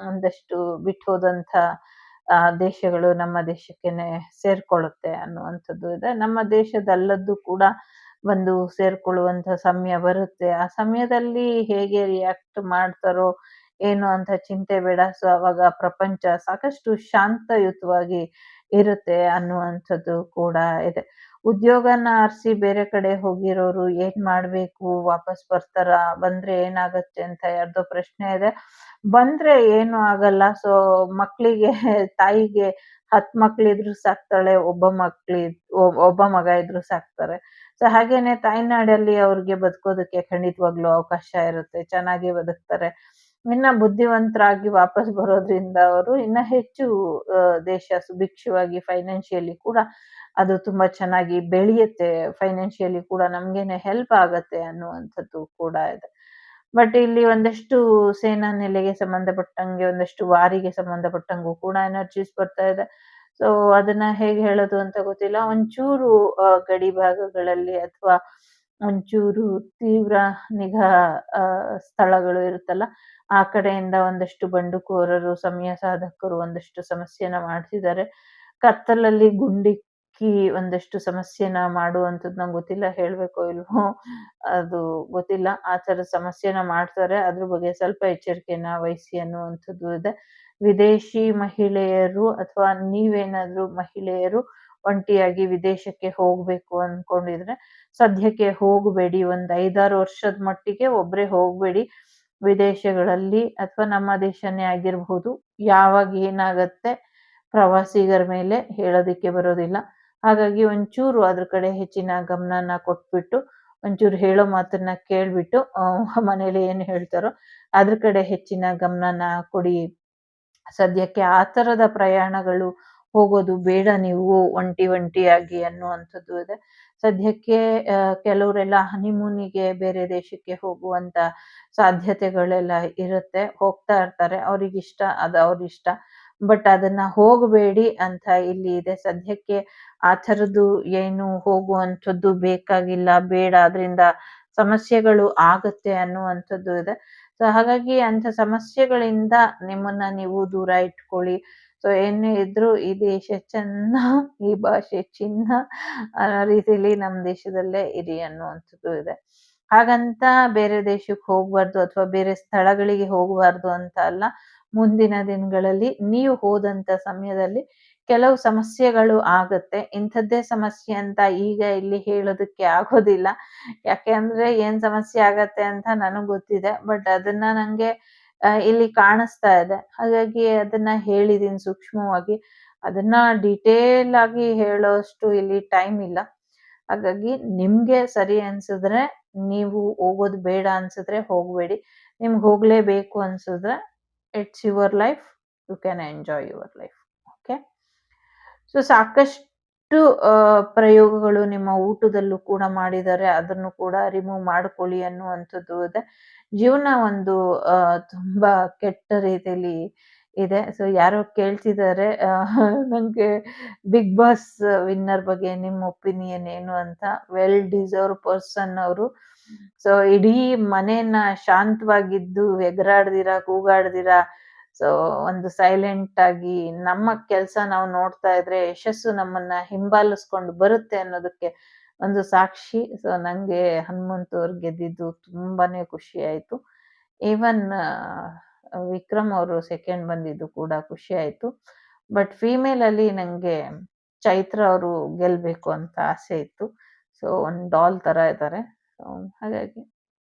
ಒಂದಷ್ಟು ಬಿಟ್ಟು ಹೋದಂಥ ದೇಶಗಳು ನಮ್ಮ ದೇಶಕ್ಕೆನೆ ಸೇರ್ಕೊಳ್ಳುತ್ತೆ ಅನ್ನುವಂಥದ್ದು ಇದೆ. ನಮ್ಮ ದೇಶದಲ್ಲದ್ದು ಕೂಡ ಒಂದು ಸೇರ್ಕೊಳ್ಳುವಂಥ ಸಮಯ ಬರುತ್ತೆ. ಆ ಸಮಯದಲ್ಲಿ ಹೇಗೆ ರಿಯಾಕ್ಟ್ ಮಾಡ್ತಾರೋ ಏನು ಅಂತ ಚಿಂತೆ ಬೇಡ. ಸೊ ಅವಾಗ ಪ್ರಪಂಚ ಸಾಕಷ್ಟು ಶಾಂತಯುತವಾಗಿ ಇರುತ್ತೆ ಅನ್ನುವಂಥದ್ದು ಕೂಡ ಇದೆ. ಉದ್ಯೋಗನ ಅರ್ಸಿ ಬೇರೆ ಕಡೆ ಹೋಗಿರೋರು ಏನ್ ಮಾಡ್ಬೇಕು? ವಾಪಸ್ ಬರ್ತಾರಾ? ಬಂದ್ರೆ ಏನಾಗತ್ತೆ ಅಂತ ಯಾರ್ದೋ ಪ್ರಶ್ನೆ ಇದೆ. ಬಂದ್ರೆ ಏನು ಆಗಲ್ಲ. ಸೊ ಮಕ್ಳಿಗೆ ತಾಯಿಗೆ 10 ಮಕ್ಳಿದ್ರು ಸಾಕ್ತಾಳೆ. ಒಬ್ಬ ಮಗ ಇದ್ರು ಸಾಕ್ತಾರೆ. ಸೊ ಹಾಗೇನೆ ತಾಯ್ನಾಡಲ್ಲಿ ಅವ್ರಿಗೆ ಬದುಕೋದಕ್ಕೆ ಖಂಡಿತವಾಗ್ಲೂ ಅವಕಾಶ ಇರುತ್ತೆ. ಚೆನ್ನಾಗಿ ಬದುಕ್ತಾರೆ. ಇನ್ನ ಬುದ್ಧಿವಂತರಾಗಿ ವಾಪಸ್ ಬರೋದ್ರಿಂದ ಅವರು ಇನ್ನ ಹೆಚ್ಚು ದೇಶ ಸುಭಿಕ್ಷವಾಗಿ ಫೈನಾನ್ಷಿಯಲಿ ಕೂಡ ಅದು ತುಂಬಾ ಚೆನ್ನಾಗಿ ಬೆಳೆಯುತ್ತೆ. ಫೈನಾನ್ಷಿಯಲಿ ಕೂಡ ನಮ್ಗೇನೆ ಹೆಲ್ಪ್ ಆಗತ್ತೆ ಅನ್ನುವಂಥದ್ದು ಕೂಡ ಇದೆ. ಬಟ್ ಇಲ್ಲಿ ಒಂದಷ್ಟು ಸೇನಾ ನೆಲೆಗೆ ಸಂಬಂಧಪಟ್ಟಂಗೆ ಒಂದಷ್ಟು ವಾರಿಗೆ ಸಂಬಂಧಪಟ್ಟಂಗೂ ಕೂಡ ಎನರ್ಜೀಸ್ ಬರ್ತಾ ಇದೆ. ಸೊ ಅದನ್ನ ಹೇಗೆ ಹೇಳೋದು ಅಂತ ಗೊತ್ತಿಲ್ಲ. ಒಂಚೂರು ಗಡಿ ಭಾಗಗಳಲ್ಲಿ ಅಥವಾ ಒಂಚೂರು ತೀವ್ರ ನಿಗಾ ಸ್ಥಳಗಳು ಇರುತ್ತಲ್ಲ ಆ ಕಡೆಯಿಂದ ಒಂದಷ್ಟು ಬಂಡುಕೋರರು, ಸಮಯ ಸಾಧಕರು ಒಂದಷ್ಟು ಸಮಸ್ಯೆನ ಮಾಡ್ತಿದ್ದಾರೆ. ಕತ್ತಲಲ್ಲಿ ಗುಂಡಿಕ್ಕಿ ಒಂದಷ್ಟು ಸಮಸ್ಯೆನ ಮಾಡುವಂಥದ್ದು ನಂಗೆ ಗೊತ್ತಿಲ್ಲ. ಹೇಳ್ಬೇಕೋ ಇಲ್ವೋ ಅದು ಗೊತ್ತಿಲ್ಲ. ಆ ಥರ ಸಮಸ್ಯೆನ ಮಾಡ್ತಾರೆ. ಅದ್ರ ಬಗ್ಗೆ ಸ್ವಲ್ಪ ಎಚ್ಚರಿಕೆನ ವಹಿಸಿ ಅನ್ನುವಂಥದ್ದು ಇದೆ. ವಿದೇಶಿ ಮಹಿಳೆಯರು ಅಥವಾ ನೀವೇನಾದ್ರೂ ಮಹಿಳೆಯರು ಒಂಟಿಯಾಗಿ ವಿದೇಶಕ್ಕೆ ಹೋಗ್ಬೇಕು ಅನ್ಕೊಂಡಿದ್ರೆ ಸದ್ಯಕ್ಕೆ ಹೋಗಬೇಡಿ. ಒಂದ್ 5-6 ವರ್ಷದ ಮಟ್ಟಿಗೆ ಒಬ್ರೇ ಹೋಗ್ಬೇಡಿ. ವಿದೇಶಗಳಲ್ಲಿ ಅಥವಾ ನಮ್ಮ ದೇಶನೇ ಆಗಿರ್ಬಹುದು. ಯಾವಾಗ ಏನಾಗತ್ತೆ ಪ್ರವಾಸಿಗರ ಮೇಲೆ ಹೇಳೋದಿಕ್ಕೆ ಬರೋದಿಲ್ಲ. ಹಾಗಾಗಿ ಒಂಚೂರು ಅದ್ರ ಕಡೆ ಹೆಚ್ಚಿನ ಗಮನನ ಕೊಟ್ಬಿಟ್ಟು ಒಂಚೂರು ಹೇಳೋ ಮಾತನ್ನ ಕೇಳ್ಬಿಟ್ಟು ಮನೇಲಿ ಏನು ಹೇಳ್ತಾರೋ ಅದ್ರ ಕಡೆ ಹೆಚ್ಚಿನ ಗಮನನ ಕೊಡಿ. ಸದ್ಯಕ್ಕೆ ಆ ಥರದ ಪ್ರಯಾಣಗಳು ಹೋಗೋದು ಬೇಡ ನೀವು ಒಂಟಿಯಾಗಿ ಅನ್ನುವಂಥದ್ದು ಇದೆ. ಸದ್ಯಕ್ಕೆ ಕೆಲವರೆಲ್ಲ ಹನಿಮೂನಿಗೆ ಬೇರೆ ದೇಶಕ್ಕೆ ಹೋಗುವಂತ ಸಾಧ್ಯತೆಗಳೆಲ್ಲ ಇರುತ್ತೆ. ಹೋಗ್ತಾ ಇರ್ತಾರೆ. ಅವ್ರಿಗಿಷ್ಟ ಅದು ಅವ್ರಿಷ್ಟ. ಬಟ್ ಅದನ್ನ ಹೋಗಬೇಡಿ ಅಂತ ಇಲ್ಲಿ ಇದೆ. ಸದ್ಯಕ್ಕೆ ಆ ಥರದ್ದು ಏನು ಹೋಗುವಂಥದ್ದು ಬೇಕಾಗಿಲ್ಲ, ಬೇಡ, ಅದ್ರಿಂದ ಸಮಸ್ಯೆಗಳು ಆಗತ್ತೆ ಅನ್ನುವಂಥದ್ದು ಇದೆ. ಸೊ ಹಾಗಾಗಿ ಅಂಥ ಸಮಸ್ಯೆಗಳಿಂದ ನಿಮ್ಮನ್ನ ನೀವು ದೂರ ಇಟ್ಕೊಳ್ಳಿ. ಸೊ ಏನೇ ಇದ್ರು ಈ ದೇಶ ಚೆನ್ನ, ಈ ಭಾಷೆ ಚಿನ್ನ ಅನ್ನೋ ರೀತಿಲಿ ನಮ್ಮ ದೇಶದಲ್ಲೇ ಇರಿ ಅನ್ನುವಂಥದ್ದು ಇದೆ. ಹಾಗಂತ ಬೇರೆ ದೇಶಕ್ಕೆ ಹೋಗ್ಬಾರ್ದು ಅಥವಾ ಬೇರೆ ಸ್ಥಳಗಳಿಗೆ ಹೋಗಬಾರ್ದು ಅಂತ ಅಲ್ಲ. ಮುಂದಿನ ದಿನಗಳಲ್ಲಿ ನೀವು ಹೋದಂತ ಸಮಯದಲ್ಲಿ ಕೆಲವು ಸಮಸ್ಯೆಗಳು ಆಗತ್ತೆ. ಇಂಥದ್ದೇ ಸಮಸ್ಯೆ ಅಂತ ಈಗ ಇಲ್ಲಿ ಹೇಳೋದಕ್ಕೆ ಆಗೋದಿಲ್ಲ. ಯಾಕೆ ಅಂದ್ರೆ ಏನ್ ಸಮಸ್ಯೆ ಆಗತ್ತೆ ಅಂತ ನನಗ್ ಗೊತ್ತಿದೆ. ಬಟ್ ಅದನ್ನ ನಂಗೆ ಇಲ್ಲಿ ಕಾಣಿಸ್ತಾ ಇದೆ. ಹಾಗಾಗಿ ಅದನ್ನ ಹೇಳಿದೀನಿ ಸೂಕ್ಷ್ಮವಾಗಿ. ಅದನ್ನ ಡೀಟೇಲ್ ಆಗಿ ಹೇಳೋಷ್ಟು ಇಲ್ಲಿ ಟೈಮ್ ಇಲ್ಲ. ಹಾಗಾಗಿ ನಿಮ್ಗೆ ಸರಿ ಅನ್ಸಿದ್ರೆ ನೀವು ಹೋಗೋದು ಬೇಡ ಅನ್ಸಿದ್ರೆ ಹೋಗ್ಬೇಡಿ. ನಿಮ್ಗೆ ಹೋಗ್ಲೇಬೇಕು ಅನ್ಸಿದ್ರೆ it's your life, you can enjoy your life. Okay. So ಸಾಕಷ್ಟು ಪ್ರಯೋಗಗಳು ನಿಮ್ಮ ಊಟದಲ್ಲೂ ಕೂಡ ಮಾಡಿದ್ದಾರೆ. ಅದನ್ನು ಕೂಡ ರಿಮೂವ್ ಮಾಡ್ಕೊಳ್ಳಿ ಅನ್ನುವಂಥದ್ದು ಇದೆ. ಜೀವನ ಒಂದು ತುಂಬಾ ಕೆಟ್ಟ ರೀತಿಯಲ್ಲಿ ಇದೆ. ಸೊ ಯಾರೋ ಕೇಳ್ತಿದ್ದಾರೆ ನಂಗೆ ಬಿಗ್ ಬಾಸ್ ವಿನ್ನರ್ ಬಗ್ಗೆ ನಿಮ್ಮ ಒಪಿನಿಯನ್ ಏನು ಅಂತ. ವೆಲ್ ಡಿಸರ್ವ್ ಪರ್ಸನ್ ಅವರು. ಸೊ ಇಡೀ ಮನೇನ ಶಾಂತವಾಗಿದ್ದು ಎಗರಾಡ್ದಿರ ಕೂಗಾಡ್ದಿರ ಸೊ ಒಂದು ಸೈಲೆಂಟ್ ಆಗಿ ನಮ್ಮ ಕೆಲ್ಸ ನಾವು ನೋಡ್ತಾ ಇದ್ರೆ ಯಶಸ್ಸು ನಮ್ಮನ್ನ ಹಿಂಬಾಲಿಸ್ಕೊಂಡು ಬರುತ್ತೆ ಅನ್ನೋದಕ್ಕೆ ಒಂದು ಸಾಕ್ಷಿ. ಸೊ ನಂಗೆ ಹನುಮಂತ್ ಅವ್ರು ಗೆದ್ದಿದ್ದು ತುಂಬಾನೇ ಖುಷಿ ಆಯ್ತು. ಈವನ್ ವಿಕ್ರಮ್ ಅವರು ಸೆಕೆಂಡ್ ಬಂದಿದ್ದು ಕೂಡ ಖುಷಿ ಆಯ್ತು. ಬಟ್ ಫೀಮೇಲ್ ಅಲ್ಲಿ ನಂಗೆ ಚೈತ್ರ ಅವರು ಗೆಲ್ಬೇಕು ಅಂತ ಆಸೆ ಇತ್ತು. ಸೊ ಒಂದ್ ಡಾಲ್ ತರ ಇದ್ದಾರೆ. ಹಾಗಾಗಿ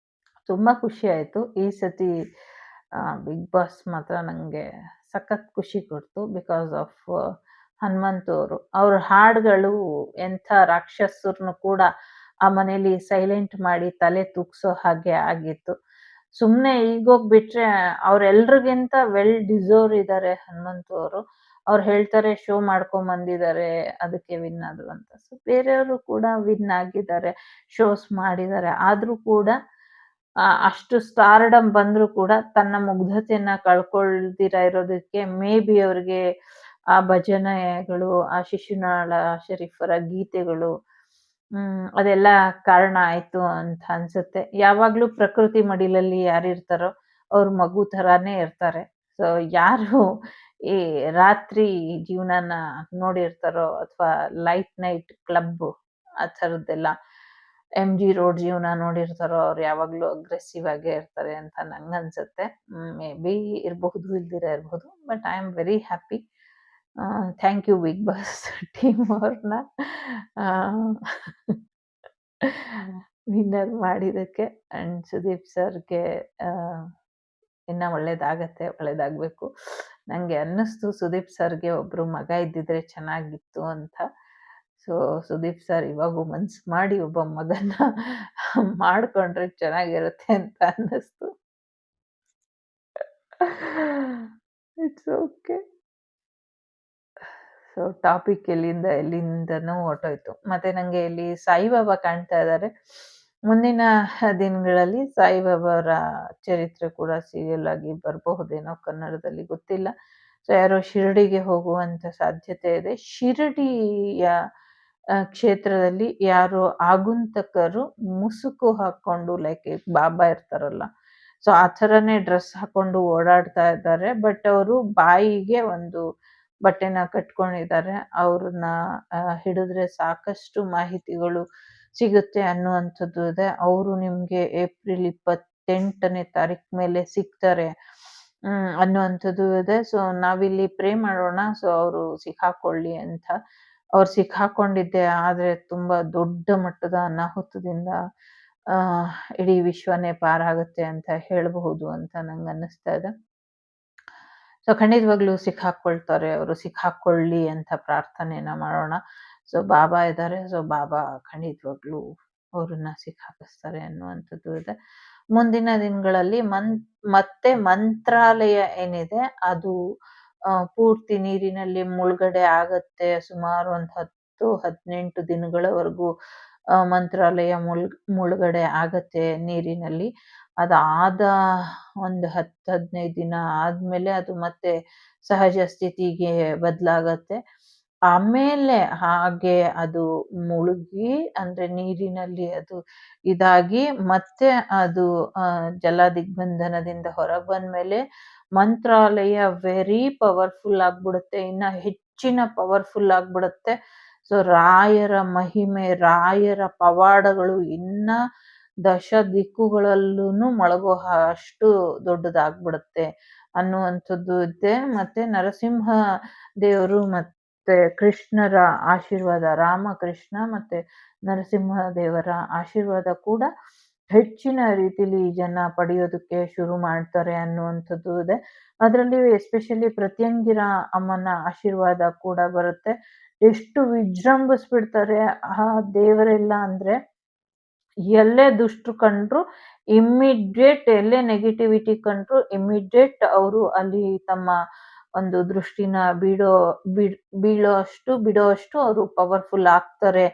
ತುಂಬಾ ಖುಷಿ ಆಯ್ತು. ಈ ಸತಿ ಬಿಗ್ ಬಾಸ್ ಮಾತ್ರ ನಂಗೆ ಸಖತ್ ಖುಷಿ ಕೊಡ್ತು. ಬಿಕಾಸ್ ಆಫ್ ಹನುಮಂತ್ ಅವರು. ಅವ್ರ ಹಾಡುಗಳು ಎಂಥ ರಾಕ್ಷಸರನ್ನು ಕೂಡ ಆ ಮನೇಲಿ ಸೈಲೆಂಟ್ ಮಾಡಿ ತಲೆ ತೂಗ್ಸೋ ಹಾಗೆ ಆಗಿತ್ತು. ಸುಮ್ನೆ ಈಗೋಗ್ಬಿಟ್ರೆ ಅವ್ರೆಲ್ರಿಗಿಂತ ವೆಲ್ ಡಿಸರ್ವ್ ಇದ್ದಾರೆ ಹನುಮಂತ್ ಅವರು. ಅವ್ರು ಹೇಳ್ತಾರೆ ಶೋ ಮಾಡ್ಕೊಂಡ್ ಬಂದಿದ್ದಾರೆ ಅದಕ್ಕೆ ವಿನ್ ಆದ್ರು ಅಂತ. ಸೊ ಬೇರೆಯವರು ಕೂಡ ವಿನ್ ಆಗಿದ್ದಾರೆ, ಶೋಸ್ ಮಾಡಿದ್ದಾರೆ. ಆದ್ರೂ ಕೂಡ ಅಷ್ಟು ಸ್ಟಾರ್ಡಮ್ ಬಂದ್ರು ಕೂಡ ತನ್ನ ಮುಗ್ಧತೆಯನ್ನ ಕಳ್ಕೊಳ್ದಿರ ಇರೋದಕ್ಕೆ ಮೇ ಬಿ ಅವ್ರಿಗೆ ಆ ಭಜನೆಗಳು, ಆ ಶಿಶುನಾಳ ಶರೀಫರ ಗೀತೆಗಳು ಅದೆಲ್ಲ ಕಾರಣ ಆಯ್ತು ಅಂತ ಅನ್ಸುತ್ತೆ. ಯಾವಾಗ್ಲೂ ಪ್ರಕೃತಿ ಮಡಿಲಲ್ಲಿ ಯಾರಿರ್ತಾರೋ ಅವ್ರು ಮಗು ಥರಾನೇ ಇರ್ತಾರೆ. ಸೊ ಯಾರು ಈ ರಾತ್ರಿ ಜೀವನನ ನೋಡಿರ್ತಾರೋ ಅಥವಾ ಲೈಟ್ ನೈಟ್ ಕ್ಲಬ್ ಆ ಥರದ್ದೆಲ್ಲ MG ರೋಡ್ ಜೀವನ ನೋಡಿರ್ತಾರೋ ಅವ್ರು ಯಾವಾಗ್ಲೂ ಅಗ್ರೆಸಿವ್ ಆಗೇ ಇರ್ತಾರೆ ಅಂತ ನಂಗನ್ಸುತ್ತೆ. ಮೇ ಬಿ ಇರಬಹುದು, ಇಲ್ದಿರ ಇರಬಹುದು. But I am very happy. Thank you big boss team ಅವ್ರನ್ನ ವಿನ್ನರ್ ಮಾಡಿದಕ್ಕೆ. ಅಂಡ್ ಸುದೀಪ್ ಸರ್ಗೆ ಇನ್ನ ಒಳ್ಳೇದಾಗತ್ತೆ, ಒಳ್ಳೇದಾಗ್ಬೇಕು. ನಂಗೆ ಅನ್ನಿಸ್ತು ಸುದೀಪ್ ಸರ್ಗೆ ಒಬ್ರು ಮಗ ಇದ್ದಿದ್ರೆ ಚೆನ್ನಾಗಿತ್ತು ಅಂತ. ಸೊ ಸುದೀಪ್ ಸರ್ ಇವಾಗೂ ಮನ್ಸು ಮಾಡಿ ಒಬ್ಬ ಮಗನ ಮಾಡ್ಕೊಂಡ್ರೆ ಚೆನ್ನಾಗಿರುತ್ತೆ ಅಂತ ಅನ್ನಿಸ್ತು. It's okay. ಸೊ ಟಾಪಿಕ್ ಎಲ್ಲಿಂದನೂ ಹೊರ್ಟೋಯ್ತು. ಮತ್ತೆ ನಂಗೆ ಇಲ್ಲಿ ಸಾಯಿಬಾಬಾ ಕಾಣ್ತಾ ಇದ್ದಾರೆ. ಮುಂದಿನ ದಿನಗಳಲ್ಲಿ ಸಾಯಿಬಾಬಾರ ಚರಿತ್ರೆ ಕೂಡ ಸೀರಿಯಲ್ ಆಗಿ ಬರಬಹುದೇನೋ ಕನ್ನಡದಲ್ಲಿ, ಗೊತ್ತಿಲ್ಲ. ಸೊ ಯಾರೋ ಶಿರಡಿಗೆ ಹೋಗುವಂತ ಸಾಧ್ಯತೆ ಇದೆ. ಶಿರಡಿಯ ಕ್ಷೇತ್ರದಲ್ಲಿ ಯಾರೋ ಆಗುಂತಕರು ಮುಸುಕು ಹಾಕೊಂಡು ಲೈಕ್ ಬಾಬಾ ಇರ್ತಾರಲ್ಲ, ಸೊ ಆ ಥರನೇ ಡ್ರೆಸ್ ಹಾಕೊಂಡು ಓಡಾಡ್ತಾ ಇದ್ದಾರೆ. ಬಟ್ ಅವರು ಬಾಯಿಗೆ ಒಂದು ಬಟ್ಟೆನ ಕಟ್ಕೊಂಡಿದ್ದಾರೆ. ಅವ್ರನ್ನ ಹಿಡಿದ್ರೆ ಸಾಕಷ್ಟು ಮಾಹಿತಿಗಳು ಸಿಗುತ್ತೆ ಅನ್ನುವಂಥದ್ದು ಇದೆ. ಅವರು ನಿಮ್ಗೆ ಏಪ್ರಿಲ್ 28ನೇ ತಾರೀಕು ಮೇಲೆ ಸಿಗ್ತಾರೆ ಅನ್ನುವಂಥದ್ದು ಇದೆ. ಸೊ ನಾವಿಲ್ಲಿ ಪ್ರೇ ಮಾಡೋಣ ಸೊ ಅವರು ಸಿಕ್ಕಾಕೊಳ್ಳಿ ಅಂತ. ಅವ್ರು ಸಿಕ್ಕಾಕೊಂಡಿದ್ದೆ ಆದ್ರೆ ತುಂಬಾ ದೊಡ್ಡ ಮಟ್ಟದ ಅನಾಹುತದಿಂದ ಇಡೀ ವಿಶ್ವನೇ ಪಾರಾಗುತ್ತೆ ಅಂತ ಹೇಳಬಹುದು ಅಂತ ನಂಗೆ ಅನ್ನಿಸ್ತಾ ಇದೆ. ಸೊ ಖಂಡಿತವಾಗ್ಲೂ ಸಿಕ್ಕಾಕೊಳ್ತಾರೆ. ಅವರು ಸಿಕ್ಕಾಕೊಳ್ಳಿ ಅಂತ ಪ್ರಾರ್ಥನೆಯನ್ನ ಮಾಡೋಣ. ಸೊ ಬಾಬಾ ಇದ್ದಾರೆ. ಸೊ ಬಾಬಾ ಖಂಡಿತವಾಗ್ಲೂ ಅವ್ರನ್ನ ಸಿಕ್ಕಾಕಿಸ್ತಾರೆ ಅನ್ನುವಂಥದ್ದು ಇದೆ. ಮುಂದಿನ ದಿನಗಳಲ್ಲಿ ಮತ್ತೆ ಮಂತ್ರಾಲಯ ಏನಿದೆ ಅದು ಪೂರ್ತಿ ನೀರಿನಲ್ಲಿ ಮುಳುಗಡೆ ಆಗತ್ತೆ. ಸುಮಾರು ಒಂದು 10-18 ದಿನಗಳವರೆಗೂ ಮಂತ್ರಾಲಯ ಮುಳುಗಡೆ ಆಗತ್ತೆ ನೀರಿನಲ್ಲಿ. ಅದಾದ ಒಂದು 10-15 ದಿನ ಆದ್ಮೇಲೆ ಅದು ಮತ್ತೆ ಸಹಜ ಸ್ಥಿತಿಗೆ ಬದಲಾಗತ್ತೆ. ಆಮೇಲೆ ಹಾಗೆ ಅದು ಮುಳುಗಿ ಅಂದ್ರೆ ನೀರಿನಲ್ಲಿ ಅದು ಇದಾಗಿ ಮತ್ತೆ ಅದು ಜಲದಿಗ್ಬಂಧನದಿಂದ ಹೊರಗೆ ಬಂದ್ಮೇಲೆ ಮಂತ್ರಾಲಯ ವೆರಿ ಪವರ್ಫುಲ್ ಆಗ್ಬಿಡುತ್ತೆ. ಇನ್ನ ಹೆಚ್ಚಿನ ಪವರ್ಫುಲ್ ಆಗ್ಬಿಡುತ್ತೆ. ಸೊ ರಾಯರ ಮಹಿಮೆ, ರಾಯರ ಪವಾಡಗಳು ಇನ್ನ ದಶ ದಿಕ್ಕುಗಳಲ್ಲೂ ಮೊಳಗೋ ಅಷ್ಟು ದೊಡ್ಡದಾಗ್ಬಿಡುತ್ತೆ ಅನ್ನುವಂಥದ್ದು ಇದೆ. ಮತ್ತೆ ನರಸಿಂಹ ದೇವರು ಮತ್ತೆ ಕೃಷ್ಣರ ಆಶೀರ್ವಾದ, ರಾಮಕೃಷ್ಣ ಮತ್ತೆ ನರಸಿಂಹ ದೇವರ ಆಶೀರ್ವಾದ ಕೂಡ ಹೆಚ್ಚಿನ ರೀತಿಲಿ ಜನ ಪಡೆಯೋದಕ್ಕೆ ಶುರು ಮಾಡ್ತಾರೆ ಅನ್ನುವಂಥದ್ದು ಇದೆ. ಅದರಲ್ಲಿ ಎಸ್ಪೆಷಲಿ ಪ್ರತ್ಯಂಗಿರ ಅಮ್ಮನ ಆಶೀರ್ವಾದ ಕೂಡ ಬರುತ್ತೆ. ಎಷ್ಟು ವಿಜೃಂಭಿಸ್ಬಿಡ್ತಾರೆ ಆ ದೇವರೆಲ್ಲ ಅಂದ್ರೆ, ಎಲ್ಲೇ ದುಷ್ಟರು ಕಂಡ್ರು ಇಮ್ಮಿಡಿಯೇಟ್, ಎಲ್ಲೇ ನೆಗೆಟಿವಿಟಿ ಕಂಡ್ರು ಇಮ್ಮಿಡಿಯೇಟ್ ಅವರು ಅಲ್ಲಿ ತಮ್ಮ ಒಂದು ದೃಷ್ಟಿನ ಬಿಡೋ ಅಷ್ಟು ಅವರು ಪವರ್ಫುಲ್ ಆಗ್ತಾರೆ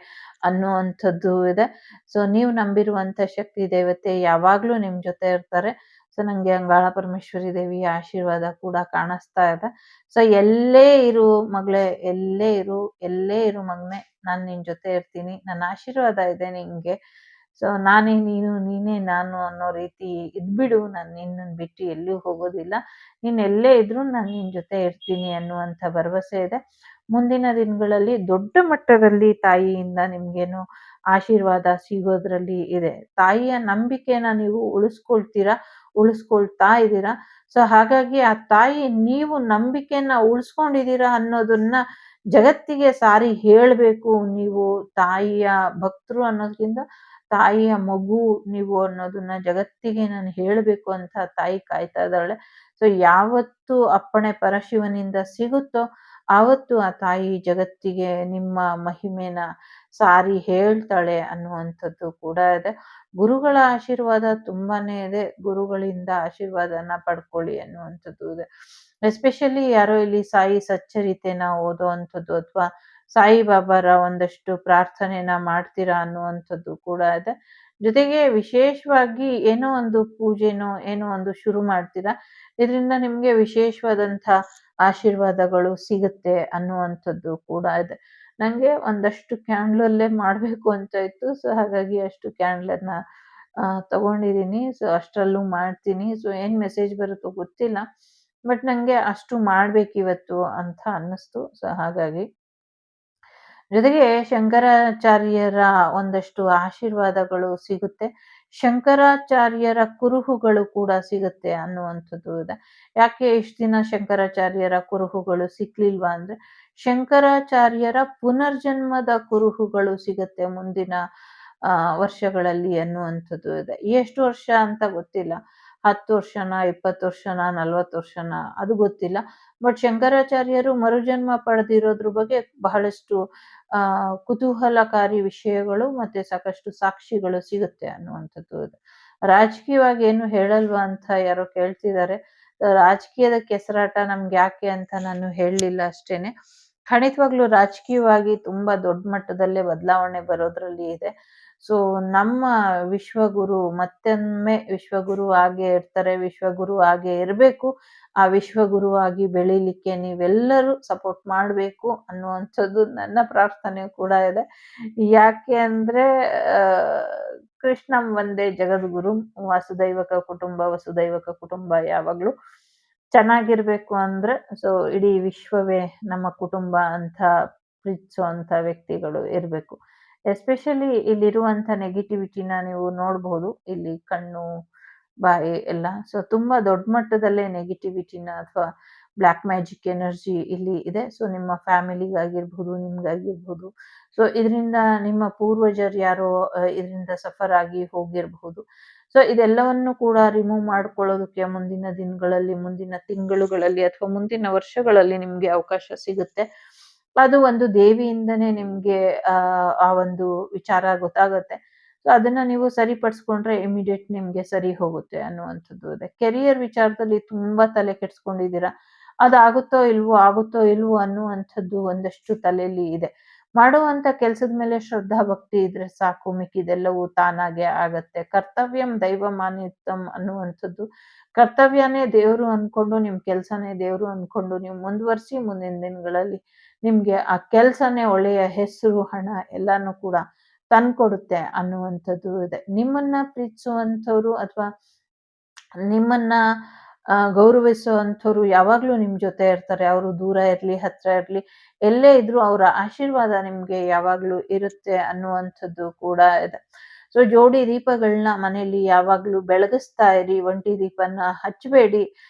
ಅನ್ನುವಂಥದ್ದು ಇದೆ. ಸೊ ನೀವು ನಂಬಿರುವಂತ ಶಕ್ತಿ ದೇವತೆ ಯಾವಾಗ್ಲೂ ನಿಮ್ ಜೊತೆ ಇರ್ತಾರೆ. ಸೊ ನಂಗೆ ಅಂಗಾಳ ಪರಮೇಶ್ವರಿ ದೇವಿಯ ಆಶೀರ್ವಾದ ಕೂಡ ಕಾಣಿಸ್ತಾ ಇದೆ. ಸೊ ಎಲ್ಲೇ ಇರು ಮಗಳೇ, ಎಲ್ಲೇ ಇರು ಮಗನೇ, ನಾನ್ ನಿನ್ ಜೊತೆ ಇರ್ತೀನಿ, ನನ್ನ ಆಶೀರ್ವಾದ ಇದೆ ನಿಂಗೆ. ಸೊ ನಾನೇ ನೀನು, ನೀನೇ ನಾನು ಅನ್ನೋ ರೀತಿ ಇದ್ಬಿಡು. ನಾನು ನಿನ್ನನ್ನು ಬಿಟ್ಟು ಎಲ್ಲೂ ಹೋಗೋದಿಲ್ಲ. ನೀನ್ ಎಲ್ಲೇ ಇದ್ರು ನಾನು ನಿನ್ ಜೊತೆ ಇರ್ತೀನಿ ಅನ್ನುವಂಥ ಭರವಸೆ ಇದೆ. ಮುಂದಿನ ದಿನಗಳಲ್ಲಿ ದೊಡ್ಡ ಮಟ್ಟದಲ್ಲಿ ತಾಯಿಯಿಂದ ನಿಮ್ಗೇನು ಆಶೀರ್ವಾದ ಸಿಗೋದ್ರಲ್ಲಿ ಇದೆ. ತಾಯಿಯ ನಂಬಿಕೆನ ನೀವು ಉಳಿಸ್ಕೊಳ್ತಾ ಇದ್ದೀರಾ. ಸೊ ಹಾಗಾಗಿ ಆ ತಾಯಿ ನೀವು ನಂಬಿಕೆನ ಉಳಿಸ್ಕೊಂಡಿದ್ದೀರಾ ಅನ್ನೋದನ್ನ ಜಗತ್ತಿಗೆ ಸಾರಿ ಹೇಳ್ಬೇಕು. ನೀವು ತಾಯಿಯ ಭಕ್ತರು ಅನ್ನೋದ್ರಿಂದ ತಾಯಿಯ ಮಗು ನೀವು ಅನ್ನೋದನ್ನ ಜಗತ್ತಿಗೆ ನಾನು ಹೇಳ್ಬೇಕು ಅಂತ ತಾಯಿ ಕಾಯ್ತಾ ಇದ್ದಾಳೆ. ಸೊ ಯಾವತ್ತು ಅಪ್ಪಣೆ ಪರಶಿವನಿಂದ ಸಿಗುತ್ತೋ ಆವತ್ತು ಆ ತಾಯಿ ಜಗತ್ತಿಗೆ ನಿಮ್ಮ ಮಹಿಮೆನ ಸಾರಿ ಹೇಳ್ತಾಳೆ ಅನ್ನುವಂಥದ್ದು ಕೂಡ ಇದೆ. ಗುರುಗಳ ಆಶೀರ್ವಾದ ತುಂಬಾನೇ ಇದೆ. ಗುರುಗಳಿಂದ ಆಶೀರ್ವಾದನ ಪಡ್ಕೊಳ್ಳಿ ಅನ್ನುವಂಥದ್ದು ಇದೆ. ಎಸ್ಪೆಷಲಿ ಯಾರೋ ಇಲ್ಲಿ ಸಾಯಿ ಸಚ್ಚರಿತೆನ ಓದೋ ಅಂಥದ್ದು ಅಥವಾ ಸಾಯಿಬಾಬಾರ ಒಂದಷ್ಟು ಪ್ರಾರ್ಥನೆನ ಮಾಡ್ತೀರಾ ಅನ್ನುವಂಥದ್ದು ಕೂಡ ಇದೆ. ಜೊತೆಗೆ ವಿಶೇಷವಾಗಿ ಏನೋ ಒಂದು ಪೂಜೆನೋ ಏನೋ ಒಂದು ಶುರು ಮಾಡ್ತೀರಾ, ಇದರಿಂದ ನಿಮ್ಗೆ ವಿಶೇಷವಾದಂಥ ಆಶೀರ್ವಾದಗಳು ಸಿಗುತ್ತೆ ಅನ್ನುವಂಥದ್ದು ಕೂಡ ಇದೆ. ನಂಗೆ ಒಂದಷ್ಟು ಕ್ಯಾಂಡ್ಲಲ್ಲೇ ಮಾಡ್ಬೇಕು ಅಂತ ಇತ್ತು. ಸೊ ಹಾಗಾಗಿ ಅಷ್ಟು ಕ್ಯಾಂಡ್ಲನ್ನ ತಗೊಂಡಿದ್ದೀನಿ. ಸೊ ಅಷ್ಟರಲ್ಲೂ ಮಾಡ್ತೀನಿ. ಸೊ ಏನ್ ಮೆಸೇಜ್ ಬರುತ್ತೋ ಗೊತ್ತಿಲ್ಲ, ಬಟ್ ನಂಗೆ ಅಷ್ಟು ಮಾಡ್ಬೇಕಿವತ್ತು ಅಂತ ಅನ್ನಿಸ್ತು. ಸೊ ಹಾಗಾಗಿ ಜೊತೆಗೆ ಶಂಕರಾಚಾರ್ಯರ ಒಂದಷ್ಟು ಆಶೀರ್ವಾದಗಳು ಸಿಗುತ್ತೆ. ಶಂಕರಾಚಾರ್ಯರ ಕುರುಹುಗಳು ಕೂಡ ಸಿಗುತ್ತೆ ಅನ್ನುವಂಥದ್ದು ಇದೆ. ಯಾಕೆ ಇಷ್ಟು ದಿನ ಶಂಕರಾಚಾರ್ಯರ ಕುರುಹುಗಳು ಸಿಕ್ಲಿಲ್ವಾ ಅಂದ್ರೆ, ಶಂಕರಾಚಾರ್ಯರ ಪುನರ್ಜನ್ಮದ ಕುರುಹುಗಳು ಸಿಗುತ್ತೆ ಮುಂದಿನ ವರ್ಷಗಳಲ್ಲಿ ಅನ್ನುವಂಥದ್ದು ಇದೆ. ಎಷ್ಟು ವರ್ಷ ಅಂತ ಗೊತ್ತಿಲ್ಲ, 10 ವರ್ಷನ, 20 ವರ್ಷನ, 40 ವರ್ಷನ ಅದು ಗೊತ್ತಿಲ್ಲ. ಬಟ್ ಶಂಕರಾಚಾರ್ಯರು ಮರುಜನ್ಮ ಪಡೆದಿರೋದ್ರ ಬಗ್ಗೆ ಬಹಳಷ್ಟು ಕುತೂಹಲಕಾರಿ ವಿಷಯಗಳು ಮತ್ತೆ ಸಾಕಷ್ಟು ಸಾಕ್ಷಿಗಳು ಸಿಗುತ್ತೆ ಅನ್ನುವಂಥದ್ದು ಇದೆ. ರಾಜಕೀಯವಾಗಿ ಏನು ಹೇಳಲ್ವಾ ಅಂತ ಯಾರೋ ಕೇಳ್ತಿದ್ದಾರೆ. ರಾಜಕೀಯದ ಕೆಸರಾಟ ನಮ್ಗೆ ಯಾಕೆ ಅಂತ ನಾನು ಹೇಳಲಿಲ್ಲ ಅಷ್ಟೇನೆ. ಖಂಡಿತವಾಗ್ಲೂ ರಾಜಕೀಯವಾಗಿ ತುಂಬಾ ದೊಡ್ಡ ಮಟ್ಟದಲ್ಲೇ ಬದಲಾವಣೆ ಬರೋದ್ರಲ್ಲಿ ಇದೆ. ಸೊ ನಮ್ಮ ವಿಶ್ವಗುರು ಮತ್ತೊಮ್ಮೆ ವಿಶ್ವಗುರು ಆಗೇ ಇರ್ತಾರೆ, ವಿಶ್ವಗುರು ಆಗೇ ಇರಬೇಕು. ಆ ವಿಶ್ವಗುರು ಆಗಿ ಬೆಳಿಲಿಕ್ಕೆ ನೀವೆಲ್ಲರೂ ಸಪೋರ್ಟ್ ಮಾಡಬೇಕು ಅನ್ನುವಂಥದ್ದು ನನ್ನ ಪ್ರಾರ್ಥನೆ ಕೂಡ ಇದೆ. ಯಾಕೆ ಅಂದ್ರೆ ಕೃಷ್ಣಂ ವಂದೇ ಜಗದ್ಗುರು, ವಸುದೈವಕ ಕುಟುಂಬ ಯಾವಾಗ್ಲೂ ಚೆನ್ನಾಗಿರ್ಬೇಕು ಅಂದ್ರೆ ಸೊ ಇಡೀ ವಿಶ್ವವೇ ನಮ್ಮ ಕುಟುಂಬ ಅಂತ ಪ್ರೀತಿಸುವಂತ ವ್ಯಕ್ತಿಗಳು ಇರ್ಬೇಕು. ಎಸ್ಪೆಷಲಿ ಇಲ್ಲಿರುವಂತ ನೆಗೆಟಿವಿಟಿನ ನೀವು ನೋಡ್ಬೋದು. ಇಲ್ಲಿ ಕಣ್ಣು ಬಾಯಿ ಎಲ್ಲ ಸೊ ತುಂಬಾ ದೊಡ್ಡ ಮಟ್ಟದಲ್ಲೇ ನೆಗೆಟಿವಿಟಿನ ಅಥವಾ ಬ್ಲ್ಯಾಕ್ ಮ್ಯಾಜಿಕ್ ಎನರ್ಜಿ ಇಲ್ಲಿ ಇದೆ. ಸೊ ನಿಮ್ಮ ಫ್ಯಾಮಿಲಿಗಾಗಿರ್ಬೋದು, ನಿಮ್ಗಾಗಿರ್ಬೋದು. ಸೊ ಇದರಿಂದ ನಿಮ್ಮ ಪೂರ್ವಜರು ಯಾರೋ ಇದರಿಂದ ಸಫರ್ ಆಗಿ ಹೋಗಿರ್ಬಹುದು. ಸೊ ಇದೆಲ್ಲವನ್ನು ಕೂಡ ರಿಮೂವ್ ಮಾಡ್ಕೊಳ್ಳೋದಕ್ಕೆ ಮುಂದಿನ ದಿನಗಳಲ್ಲಿ, ಮುಂದಿನ ತಿಂಗಳುಗಳಲ್ಲಿ ಅಥವಾ ಮುಂದಿನ ವರ್ಷಗಳಲ್ಲಿ ನಿಮ್ಗೆ ಅವಕಾಶ ಸಿಗುತ್ತೆ. ಅದು ಒಂದು ದೇವಿಯಿಂದನೇ ನಿಮ್ಗೆ ಆ ಒಂದು ವಿಚಾರ ಗೊತ್ತಾಗತ್ತೆ. ಸೊ ಅದನ್ನ ನೀವು ಸರಿಪಡಿಸ್ಕೊಂಡ್ರೆ ಇಮಿಡಿಯೇಟ್ ನಿಮ್ಗೆ ಸರಿ ಹೋಗುತ್ತೆ ಅನ್ನುವಂಥದ್ದು ಇದೆ. ಕೆರಿಯರ್ ವಿಚಾರದಲ್ಲಿ ತುಂಬಾ ತಲೆ ಕೆಡಿಸ್ಕೊಂಡಿದ್ದೀರಾ. ಅದಾಗುತ್ತೋ ಇಲ್ವೋ, ಆಗುತ್ತೋ ಇಲ್ವೋ ಅನ್ನುವಂಥದ್ದು ಒಂದಷ್ಟು ತಲೆಯಲ್ಲಿ ಇದೆ. ಮಾಡುವಂತ ಕೆಲ್ಸದ ಮೇಲೆ ಶ್ರದ್ಧಾ ಭಕ್ತಿ ಇದ್ರೆ ಸಾಕು, ಮಿಕ್ಕಿದೆಲ್ಲವೂ ತಾನಾಗೆ ಆಗತ್ತೆ. ಕರ್ತವ್ಯಂ ದೈವಮಾನಿತಂ ಅನ್ನುವಂಥದ್ದು, ಕರ್ತವ್ಯನೇ ದೇವ್ರು ಅನ್ಕೊಂಡು, ನಿಮ್ ಕೆಲ್ಸನೇ ದೇವ್ರು ಅನ್ಕೊಂಡು ನೀವು ಮುಂದುವರ್ಸಿ, ಮುಂದಿನ ದಿನಗಳಲ್ಲಿ ನಿಮ್ಗೆ ಆ ಕೆಲ್ಸನೇ ಒಳ್ಳೆಯ ಹೆಸರು, ಹಣ ಎಲ್ಲಾನು ಕೂಡ ತಂದ್ಕೊಡುತ್ತೆ ಅನ್ನುವಂಥದ್ದು ಇದೆ. ನಿಮ್ಮನ್ನ ಪ್ರೀತಿಸುವಂಥವ್ರು ಅಥವಾ ನಿಮ್ಮನ್ನ ಗೌರವಿಸುವಂಥವ್ರು ಯಾವಾಗ್ಲೂ ನಿಮ್ ಜೊತೆ ಇರ್ತಾರೆ. ಅವರು ದೂರ ಇರ್ಲಿ, ಹತ್ರ ಇರ್ಲಿ, ಎಲ್ಲೇ ಇದ್ರೂ ಅವರ ಆಶೀರ್ವಾದ ನಿಮ್ಗೆ ಯಾವಾಗ್ಲೂ ಇರುತ್ತೆ ಅನ್ನುವಂಥದ್ದು ಕೂಡ ಇದೆ. ಸೊ ಜೋಡಿ ದೀಪಗಳನ್ನ ಮನೆಯಲ್ಲಿ ಯಾವಾಗ್ಲೂ ಬೆಳಗಿಸ್ತಾ ಇರಿ, ಒಂಟಿ ದೀಪನ ಹಚ್ಚಬೇಡಿ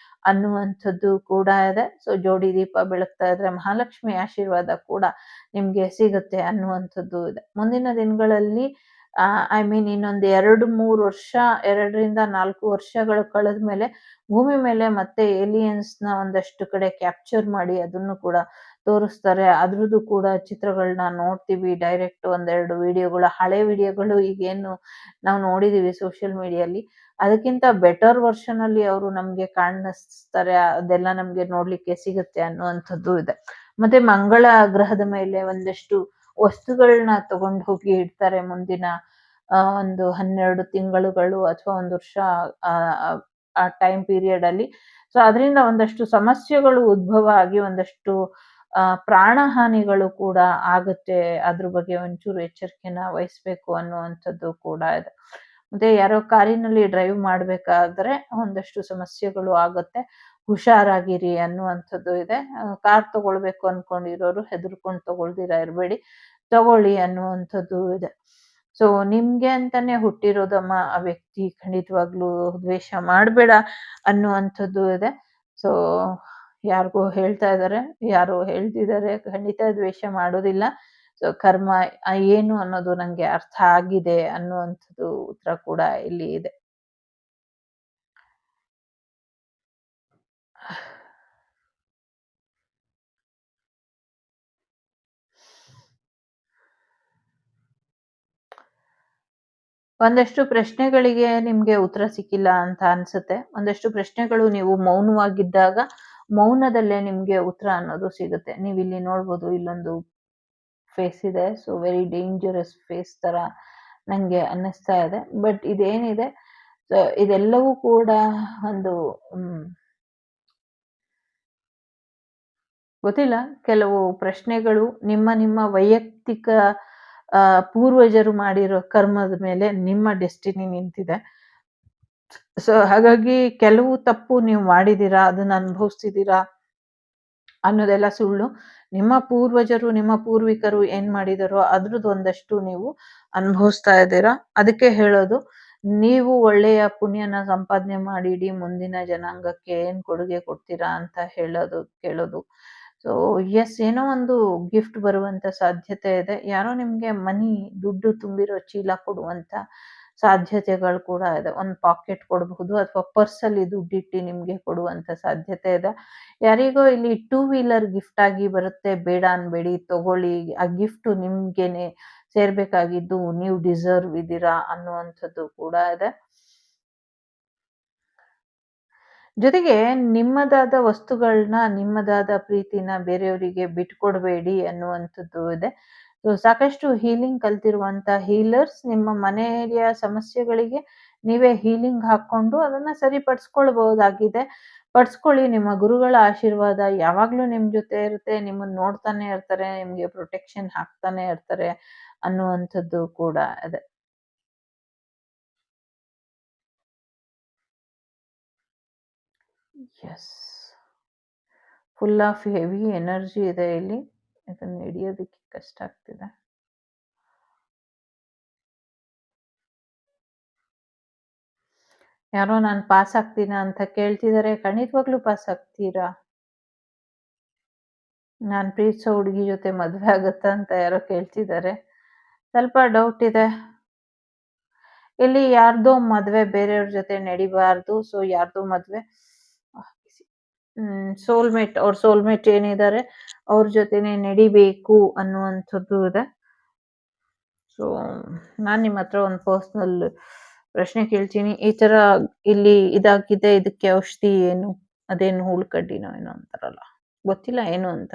ಅನ್ನುವಂಥದ್ದು ಕೂಡ ಇದೆ. ಸೊ ಜೋಡಿ ದೀಪ ಬೆಳಗ್ತಾ ಇದ್ರೆ ಮಹಾಲಕ್ಷ್ಮಿ ಆಶೀರ್ವಾದ ಕೂಡ ನಿಮ್ಗೆ ಸಿಗುತ್ತೆ ಅನ್ನುವಂಥದ್ದು ಇದೆ. ಮುಂದಿನ ದಿನಗಳಲ್ಲಿ ಐ ಮೀನ್ ಇನ್ನೊಂದು 2-3 ವರ್ಷ, 2-4 ವರ್ಷಗಳು ಕಳೆದ್ಮೇಲೆ ಭೂಮಿ ಮೇಲೆ ಮತ್ತೆ ಏಲಿಯನ್ಸ್‌ನ ಒಂದಷ್ಟು ಕಡೆ ಕ್ಯಾಪ್ಚರ್ ಮಾಡಿ ಅದನ್ನು ಕೂಡ ತೋರಿಸ್ತಾರೆ. ಅದ್ರದ್ದು ಕೂಡ ಚಿತ್ರಗಳನ್ನ ನೋಡ್ತೀವಿ. ಡೈರೆಕ್ಟ್ ಒಂದೆರಡು ವಿಡಿಯೋಗಳು, ಹಳೆ ವಿಡಿಯೋಗಳು ಈಗೇನು ನಾವು ನೋಡಿದೀವಿ ಸೋಷಿಯಲ್ ಮೀಡಿಯಲ್ಲಿ, ಅದಕ್ಕಿಂತ ಬೆಟರ್ ವರ್ಷನ್ ಅಲ್ಲಿ ಅವರು ನಮ್ಗೆ ಕಾಣಿಸ್ತಾರೆ. ಅದೆಲ್ಲ ನಮ್ಗೆ ನೋಡ್ಲಿಕ್ಕೆ ಸಿಗುತ್ತೆ ಅನ್ನುವಂಥದ್ದು ಇದೆ. ಮತ್ತೆ ಮಂಗಳ ಗ್ರಹದ ಮೇಲೆ ಒಂದಷ್ಟು ವಸ್ತುಗಳನ್ನ ತಗೊಂಡು ಹೋಗಿ ಇಡ್ತಾರೆ ಮುಂದಿನ ಒಂದು 12 ತಿಂಗಳುಗಳು ಅಥವಾ 1 ವರ್ಷ ಆ ಟೈಮ್ ಪೀರಿಯಡ್ ಅಲ್ಲಿ. ಸೊ ಅದರಿಂದ ಒಂದಷ್ಟು ಸಮಸ್ಯೆಗಳು ಉದ್ಭವ ಆಗಿ ಒಂದಷ್ಟು ಪ್ರಾಣ ಹಾನಿಗಳು ಕೂಡ ಆಗುತ್ತೆ. ಅದ್ರ ಬಗ್ಗೆ ಒಂಚೂರು ಎಚ್ಚರಿಕೆನ ವಹಿಸ್ಬೇಕು ಅನ್ನುವಂಥದ್ದು ಕೂಡ ಇದೆ. ಮತ್ತೆ ಯಾರೋ ಕಾರಿನಲ್ಲಿ ಡ್ರೈವ್ ಮಾಡ್ಬೇಕಾದ್ರೆ ಒಂದಷ್ಟು ಸಮಸ್ಯೆಗಳು ಆಗುತ್ತೆ, ಹುಷಾರಾಗಿರಿ ಅನ್ನುವಂಥದ್ದು ಇದೆ. ಕಾರ್ ತಗೊಳ್ಬೇಕು ಅನ್ಕೊಂಡಿರೋರು ಹೆದರ್ಕೊಂಡು ತಗೊಳ್ದಿರಾ ಇರ್ಬೇಡಿ, ತಗೊಳ್ಳಿ ಅನ್ನುವಂಥದ್ದು ಇದೆ. ಸೊ ನಿಮ್ಗೆ ಅಂತಾನೆ ಹುಟ್ಟಿರೋದಮ್ಮ ಆ ವ್ಯಕ್ತಿ, ಖಂಡಿತವಾಗ್ಲೂ ದ್ವೇಷ ಮಾಡ್ಬೇಡ ಅನ್ನುವಂಥದ್ದು ಇದೆ. ಸೊ ಯಾರಿಗೋ ಹೇಳ್ತಾ ಇದ್ದಾರೆ, ಯಾರೋ ಹೇಳ್ತಿದ್ದಾರೆ, ಖಂಡಿತ ದ್ವೇಷ ಮಾಡೋದಿಲ್ಲ. ಸೊ ಕರ್ಮ ಏನು ಅನ್ನೋದು ನಂಗೆ ಅರ್ಥ ಆಗಿದೆ ಅನ್ನುವಂಥದ್ದು ಉತ್ತರ ಕೂಡ ಇಲ್ಲಿ ಇದೆ. ಒಂದಷ್ಟು ಪ್ರಶ್ನೆಗಳಿಗೆ ನಿಮ್ಗೆ ಉತ್ತರ ಸಿಕ್ಕಿಲ್ಲ ಅಂತ ಅನ್ಸುತ್ತೆ. ಒಂದಷ್ಟು ಪ್ರಶ್ನೆಗಳು ನೀವು ಮೌನವಾಗಿದ್ದಾಗ ಮೌನದಲ್ಲೇ ನಿಮ್ಗೆ ಉತ್ತರ ಅನ್ನೋದು ಸಿಗುತ್ತೆ. ನೀವಿಲ್ಲಿ ನೋಡ್ಬೋದು, ಇಲ್ಲೊಂದು ಫೇಸ್ ಇದೆ. ಸೊ ವೆರಿ ಡೇಂಜರಸ್ ಫೇಸ್ ತರ ನಂಗೆ ಅನ್ನಿಸ್ತಾ ಇದೆ. ಬಟ್ ಇದೇನಿದೆ, ಸೊ ಇದೆಲ್ಲವೂ ಕೂಡ ಒಂದು ಗೊತ್ತಿಲ್ಲ, ಕೆಲವು ಪ್ರಶ್ನೆಗಳು ನಿಮ್ಮ ವೈಯಕ್ತಿಕ ಪೂರ್ವಜರು ಮಾಡಿರೋ ಕರ್ಮದ ಮೇಲೆ ನಿಮ್ಮ ಡೆಸ್ಟಿನಿ ನಿಂತಿದೆ. ಸೊ ಹಾಗಾಗಿ ಕೆಲವು ತಪ್ಪು ನೀವು ಮಾಡಿದೀರಾ, ಅದನ್ನ ಅನುಭವಿಸ್ತಿದ್ದೀರಾ ಅನ್ನೋದೆಲ್ಲ ಸುಳ್ಳು. ನಿಮ್ಮ ಪೂರ್ವಜರು, ನಿಮ್ಮ ಪೂರ್ವಿಕರು ಏನ್ ಮಾಡಿದಾರೋ ಅದ್ರದ್ದು ಒಂದಷ್ಟು ನೀವು ಅನುಭವಿಸ್ತಾ ಇದ್ದೀರಾ. ಅದಕ್ಕೆ ಹೇಳೋದು, ನೀವು ಒಳ್ಳೆಯ ಪುಣ್ಯನ ಸಂಪಾದನೆ ಮಾಡಿ ಇಡೀ ಮುಂದಿನ ಜನಾಂಗಕ್ಕೆ ಏನ್ ಕೊಡುಗೆ ಕೊಡ್ತೀರಾ ಅಂತ ಕೇಳೋದು. ಸೊ ಎಸ್, ಏನೋ ಒಂದು ಗಿಫ್ಟ್ ಬರುವಂತ ಸಾಧ್ಯತೆ ಇದೆ. ಯಾರೋ ನಿಮ್ಗೆ ದುಡ್ಡು ತುಂಬಿರೋ ಚೀಲ ಕೊಡುವಂತ ಸಾಧ್ಯತೆಗಳು ಕೂಡ ಇದೆ. ಒಂದು ಪಾಕೆಟ್ ಕೊಡಬಹುದು ಅಥವಾ ಪರ್ಸಲ್ಲಿ ದುಡ್ಡಿಟ್ಟು ನಿಮ್ಗೆ ಕೊಡುವಂತ ಸಾಧ್ಯತೆ ಇದೆ. ಯಾರಿಗೋ ಇಲ್ಲಿ 2 ವೀಲರ್ ಗಿಫ್ಟ್ ಆಗಿ ಬರುತ್ತೆ, ಬೇಡ ಅನ್ಬೇಡಿ, ತಗೊಳ್ಳಿ. ಆ ಗಿಫ್ಟ್ ನಿಮ್ಗೇನೆ ಸೇರ್ಬೇಕಾಗಿದ್ದು, ನೀವು ಡಿಸರ್ವ್ ಇದ್ದೀರಾ ಅನ್ನುವಂಥದ್ದು ಕೂಡ ಇದೆ. ಜೊತೆಗೆ ನಿಮ್ಮದಾದ ವಸ್ತುಗಳನ್ನ, ನಿಮ್ಮದಾದ ಪ್ರೀತಿನ ಬೇರೆಯವರಿಗೆ ಬಿಟ್ಕೊಡ್ಬೇಡಿ ಅನ್ನುವಂಥದ್ದು ಇದೆ. ಸೊ ಸಾಕಷ್ಟು ಹೀಲಿಂಗ್ ಕಲ್ತಿರುವಂತ ಹೀಲರ್ಸ್ ನಿಮ್ಮ ಮನೆಯ ಸಮಸ್ಯೆಗಳಿಗೆ ನೀವೇ ಹೀಲಿಂಗ್ ಹಾಕೊಂಡು ಅದನ್ನ ಸರಿಪಡಿಸ್ಕೊಳ್ಬಹುದಾಗಿದೆ. ಪಡಿಸ್ಕೊಳ್ಳಿ. ನಿಮ್ಮ ಗುರುಗಳ ಆಶೀರ್ವಾದ ಯಾವಾಗ್ಲೂ ನಿಮ್ ಜೊತೆ ಇರುತ್ತೆ, ನಿಮ್ಮನ್ನ ನೋಡ್ತಾನೆ ಇರ್ತಾರೆ, ನಿಮ್ಗೆ ಪ್ರೊಟೆಕ್ಷನ್ ಹಾಕ್ತಾನೆ ಇರ್ತಾರೆ ಅನ್ನುವಂಥದ್ದು ಕೂಡ ಇದೆ. Yes, full of heavy energy ಇದೆ ಇಲ್ಲಿ. ಇದನ್ನ ಹಿಡಿಯೋದಕ್ಕೆ ಕಷ್ಟ ಆಗ್ತಿದೆ. ಯಾರೋ ನಾನು ಪಾಸ್ ಆಗ್ತೀನಾ ಅಂತ ಕೇಳ್ತಿದ್ದಾರೆ. ಖಂಡಿತವಾಗ್ಲೂ ಪಾಸ್ ಆಗ್ತೀರಾ. ನಾನ್ ಪ್ರೀತಿಸೋ ಹುಡುಗಿ ಜೊತೆ ಮದ್ವೆ ಆಗುತ್ತಾ ಅಂತ ಯಾರೋ ಕೇಳ್ತಿದ್ದಾರೆ. ಸ್ವಲ್ಪ ಡೌಟ್ ಇದೆ. ಇಲ್ಲಿ ಯಾರ್ದೋ ಮದ್ವೆ ಬೇರೆಯವ್ರ ಜೊತೆ ನಡಿಬಾರ್ದು. ಸೊ ಯಾರ್ದೋ ಮದ್ವೆ ಸೋಲ್ಮೇಟ್, ಅವ್ರ ಸೋಲ್ಮೇಟ್ ಏನಿದ್ದಾರೆ ಅವ್ರ ಜೊತೆನೆ ನಡಿಬೇಕು ಅನ್ನುವಂಥದ್ದು ಇದೆ. ಸೊ ನಾನು ನಿಮ್ಮ ಹತ್ರ ಒಂದು ಪರ್ಸ್ನಲ್ ಪ್ರಶ್ನೆ ಕೇಳ್ತೀನಿ. ಈ ತರ ಇಲ್ಲಿ ಇದಾಗಿದೆ, ಇದಕ್ಕೆ ಔಷಧಿ ಏನು? ಅದೇನು ಹೂಳ್ಕಡ್ಡಿನೋ ಏನೋ ಅಂತಾರಲ್ಲ, ಗೊತ್ತಿಲ್ಲ ಏನು ಅಂತ.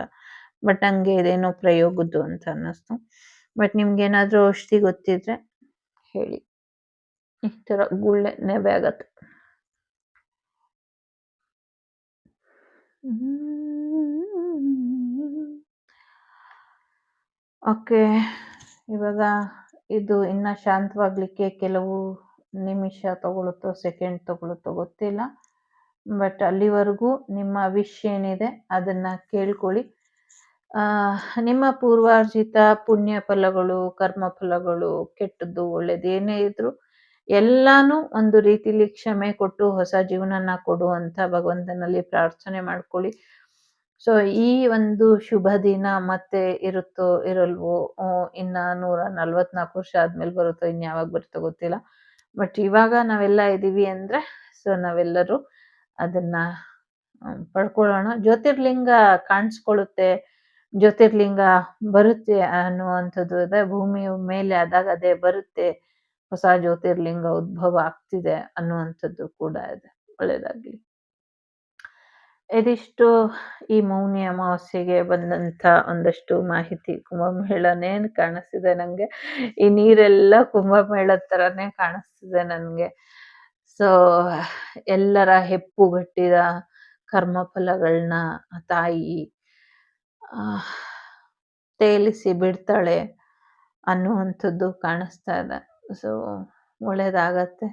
ಬಟ್ ನಂಗೆ ಇದೇನೋ ಪ್ರಯೋಗದ್ದು ಅಂತ ಅನ್ನಿಸ್ತು. ಬಟ್ ನಿಮ್ಗೇನಾದ್ರೂ ಔಷಧಿ ಗೊತ್ತಿದ್ರೆ ಹೇಳಿ. ಈ ತರ ಗುಳ್ಳೆ ನೆವೆ ಆಗತ್ತೆ. ಓಕೆ, ಇವಾಗ ಇದು ಇನ್ನ ಶಾಂತವಾಗ್ಲಿಕ್ಕೆ ಕೆಲವು ನಿಮಿಷ ತಗೊಳುತ್ತೋ ಸೆಕೆಂಡ್ ತಗೊಳುತ್ತೋ ಗೊತ್ತಿಲ್ಲ. ಬಟ್ ಅಲ್ಲಿವರೆಗೂ ನಿಮ್ಮ ವಿಶ್ ಏನಿದೆ ಅದನ್ನ ಕೇಳ್ಕೊಳ್ಳಿ. ನಿಮ್ಮ ಪೂರ್ವಾರ್ಜಿತ ಪುಣ್ಯ ಫಲಗಳು, ಕರ್ಮ ಫಲಗಳು, ಕೆಟ್ಟದ್ದು ಒಳ್ಳೇದು ಏನೇ ಇದ್ರು ಎಲ್ಲಾನು ಒಂದು ರೀತಿಲಿ ಕ್ಷಮೆ ಕೊಟ್ಟು ಹೊಸ ಜೀವನನ ಕೊಡುವಂತ ಭಗವಂತನಲ್ಲಿ ಪ್ರಾರ್ಥನೆ ಮಾಡ್ಕೊಳ್ಳಿ. ಸೊ ಈ ಒಂದು ಶುಭ ದಿನ ಮತ್ತೆ ಇರುತ್ತೋ ಇರಲ್ವೋ, ಇನ್ನ 144 ವರ್ಷ ಆದ್ಮೇಲೆ ಬರುತ್ತೋ, ಇನ್ಯಾವಾಗ ಬರುತ್ತೋ ಗೊತ್ತಿಲ್ಲ. ಬಟ್ ಇವಾಗ ನಾವೆಲ್ಲ ಇದೀವಿ ಅಂದ್ರೆ ಸೊ ನಾವೆಲ್ಲರೂ ಅದನ್ನ ಪಡ್ಕೊಳ್ಳೋಣ. ಜ್ಯೋತಿರ್ಲಿಂಗ ಕಾಣಿಸ್ಕೊಳ್ಳುತ್ತೆ, ಜ್ಯೋತಿರ್ಲಿಂಗ ಬರುತ್ತೆ ಅನ್ನುವಂಥದ್ದು ಇದೆ. ಭೂಮಿಯ ಮೇಲೆ ಆದಾಗ ಅದೇ ಬರುತ್ತೆ, ಹೊಸ ಜ್ಯೋತಿರ್ಲಿಂಗ ಉದ್ಭವ ಆಗ್ತಿದೆ ಅನ್ನುವಂಥದ್ದು ಕೂಡ ಇದೆ. ಒಳ್ಳೇದಾಗ್ಲಿ. ಇದಿಷ್ಟು ಈ ಮೌನಿ ಅಮಾವಾಸ್ಯೆಗೆ ಬಂದಂತ ಒಂದಷ್ಟು ಮಾಹಿತಿ. ಕುಂಭಮೇಳನೇ ಕಾಣಿಸ್ತಿದೆ ನಂಗೆ, ಈ ನೀರೆಲ್ಲ ಕುಂಭಮೇಳದ ತರಾನೇ ಕಾಣಿಸ್ತಿದೆ ನನ್ಗೆ. ಸೊ ಎಲ್ಲರ ಹೆಪ್ಪುಗಟ್ಟಿದ ಕರ್ಮಫಲಗಳನ್ನ ತಾಯಿ ತೇಲಿಸಿ ಬಿಡ್ತಾಳೆ ಅನ್ನುವಂಥದ್ದು ಕಾಣಿಸ್ತಾ ಇದೆ. ಸೊ ಒಳ್ಳೇದಾಗತ್ತೆ.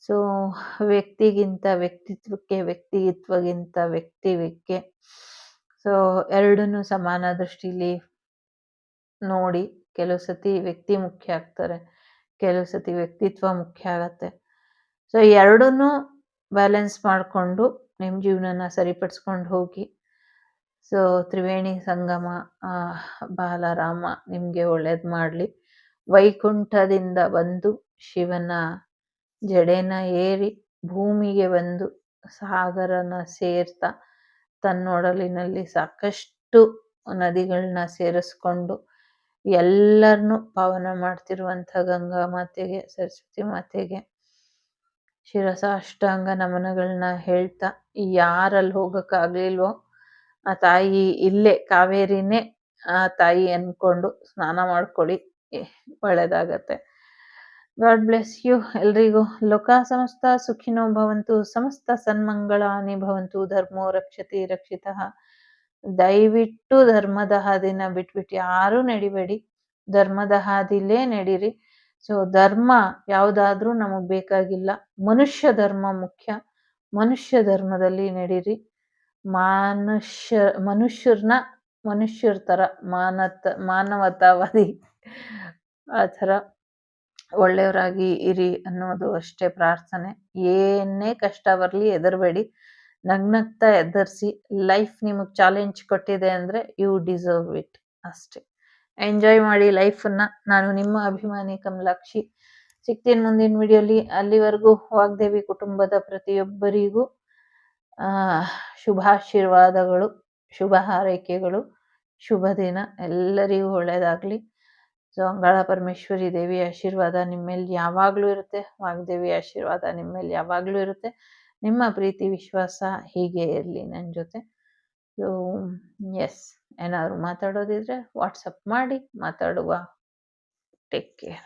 ಸೊ ವ್ಯಕ್ತಿಗಿಂತ ವ್ಯಕ್ತಿತ್ವಕ್ಕೆ, ವ್ಯಕ್ತಿತ್ವಗಿಂತ ವ್ಯಕ್ತಿತ್ವಕ್ಕೆ, ಸೊ ಎರಡನ್ನೂ ಸಮಾನ ದೃಷ್ಟಿಲಿ ನೋಡಿ. ಕೆಲವು ಸತಿ ವ್ಯಕ್ತಿ ಮುಖ್ಯ ಆಗ್ತಾರೆ, ಕೆಲವು ಸತಿ ವ್ಯಕ್ತಿತ್ವ ಮುಖ್ಯ ಆಗತ್ತೆ. ಸೊ ಎರಡನ್ನೂ ಬ್ಯಾಲೆನ್ಸ್ ಮಾಡಿಕೊಂಡು ನಿಮ್ಮ ಜೀವನನ ಸರಿಪಡಿಸ್ಕೊಂಡು ಹೋಗಿ. ಸೊ ತ್ರಿವೇಣಿ ಸಂಗಮ ಬಾಲರಾಮ ನಿಮಗೆ ಒಳ್ಳೇದು ಮಾಡಲಿ. ವೈಕುಂಠದಿಂದ ಬಂದು ಶಿವನ ಜಡೆನ ಏರಿ ಭೂಮಿಗೆ ಬಂದು ಸಾಗರನ ಸೇರ್ತಾ ತನ್ನೊಡಲಿನಲ್ಲಿ ಸಾಕಷ್ಟು ನದಿಗಳನ್ನ ಸೇರಿಸ್ಕೊಂಡು ಎಲ್ಲರನ್ನೂ ಪಾವನ ಮಾಡ್ತಿರುವಂಥ ಗಂಗಾ ಮಾತೆಗೆ, ಸರಸ್ವತಿ ಮಾತೆಗೆ ಶಿರಸಾಷ್ಟಾಂಗ ನಮನಗಳನ್ನ ಹೇಳ್ತಾ, ಯಾರಲ್ಲಿ ಹೋಗಕ್ಕಾಗ್ಲಿಲ್ವೋ ಆ ತಾಯಿ ಇಲ್ಲೇ ಕಾವೇರಿನೇ ಆ ತಾಯಿ ಅನ್ಕೊಂಡು ಸ್ನಾನ ಮಾಡ್ಕೊಳ್ಳಿ, ಒಳ್ಳೇದಾಗತ್ತೆ. ಗಾಡ್ ಬ್ಲೆಸ್ ಯು ಎಲ್ರಿಗೂ. ಲೋಕ ಸಮಸ್ತ ಸುಖಿನೋ ಭವಂತು, ಸಮಸ್ತ ಸನ್ಮಂಗಳಾನಿ ಭವಂತು, ಧರ್ಮೋ ರಕ್ಷತಿ ರಕ್ಷಿತಃ. ದಯವಿಟ್ಟು ಧರ್ಮದ ಹಾದಿನ ಬಿಟ್ಬಿಟ್ಟು ಯಾರೂ ನಡಿಬೇಡಿ, ಧರ್ಮದ ಹಾದಿಲೇ ನಡೀರಿ. ಸೊ ಧರ್ಮ ಯಾವುದಾದ್ರೂ ನಮಗ್ ಬೇಕಾಗಿಲ್ಲ, ಮನುಷ್ಯ ಧರ್ಮ ಮುಖ್ಯ. ಮನುಷ್ಯ ಧರ್ಮದಲ್ಲಿ ನಡೀರಿ. ಮನುಷ್ಯರ ತರ ಮಾನವತಾವಾದಿ ಆ ಥರ ಒಳ್ಳೆಯವರಾಗಿ ಇರಿ ಅನ್ನೋದು ಅಷ್ಟೇ ಪ್ರಾರ್ಥನೆ. ಏನೇ ಕಷ್ಟ ಬರಲಿ ಹೆದರ್ಬೇಡಿ, ನಗ್ನಗ್ತಾ ಎದುರಿಸಿ. ಲೈಫ್ ನಿಮಗೆ ಚಾಲೆಂಜ್ ಕೊಟ್ಟಿದೆ ಅಂದ್ರೆ ಯು ಡಿಸರ್ವ್ ಇಟ್ ಅಷ್ಟೇ. ಎಂಜಾಯ್ ಮಾಡಿ ಲೈಫನ್ನ. ನಾನು ನಿಮ್ಮ ಅಭಿಮಾನಿ ಕಮಲಾಕ್ಷಿ. ಸಿಗ್ತೀನಿ ಮುಂದಿನ ವಿಡಿಯೋಲಿ. ಅಲ್ಲಿವರೆಗೂ ವಾಗ್ದೇವಿ ಕುಟುಂಬದ ಪ್ರತಿಯೊಬ್ಬರಿಗೂ ಶುಭಾಶೀರ್ವಾದಗಳು, ಶುಭ ಹಾರೈಕೆಗಳು, ಶುಭ ದಿನ. ಎಲ್ಲರಿಗೂ ಒಳ್ಳೆಯದಾಗಲಿ. ಸೊ ಅಂಗಾಳ ಪರಮೇಶ್ವರಿ ದೇವಿ ಆಶೀರ್ವಾದ ನಿಮ್ಮೇಲೆ ಯಾವಾಗಲೂ ಇರುತ್ತೆ, ವಾಗ್ದೇವಿ ಆಶೀರ್ವಾದ ನಿಮ್ಮೇಲೆ ಯಾವಾಗಲೂ ಇರುತ್ತೆ. ನಿಮ್ಮ ಪ್ರೀತಿ ವಿಶ್ವಾಸ ಹೀಗೆ ಇರಲಿ ನನ್ನ ಜೊತೆ. ಸೊ ಎಸ್, ಏನಾದ್ರು ಮಾತಾಡೋದಿದ್ರೆ ವಾಟ್ಸಪ್ ಮಾಡಿ ಮಾತಾಡುವ. Take care.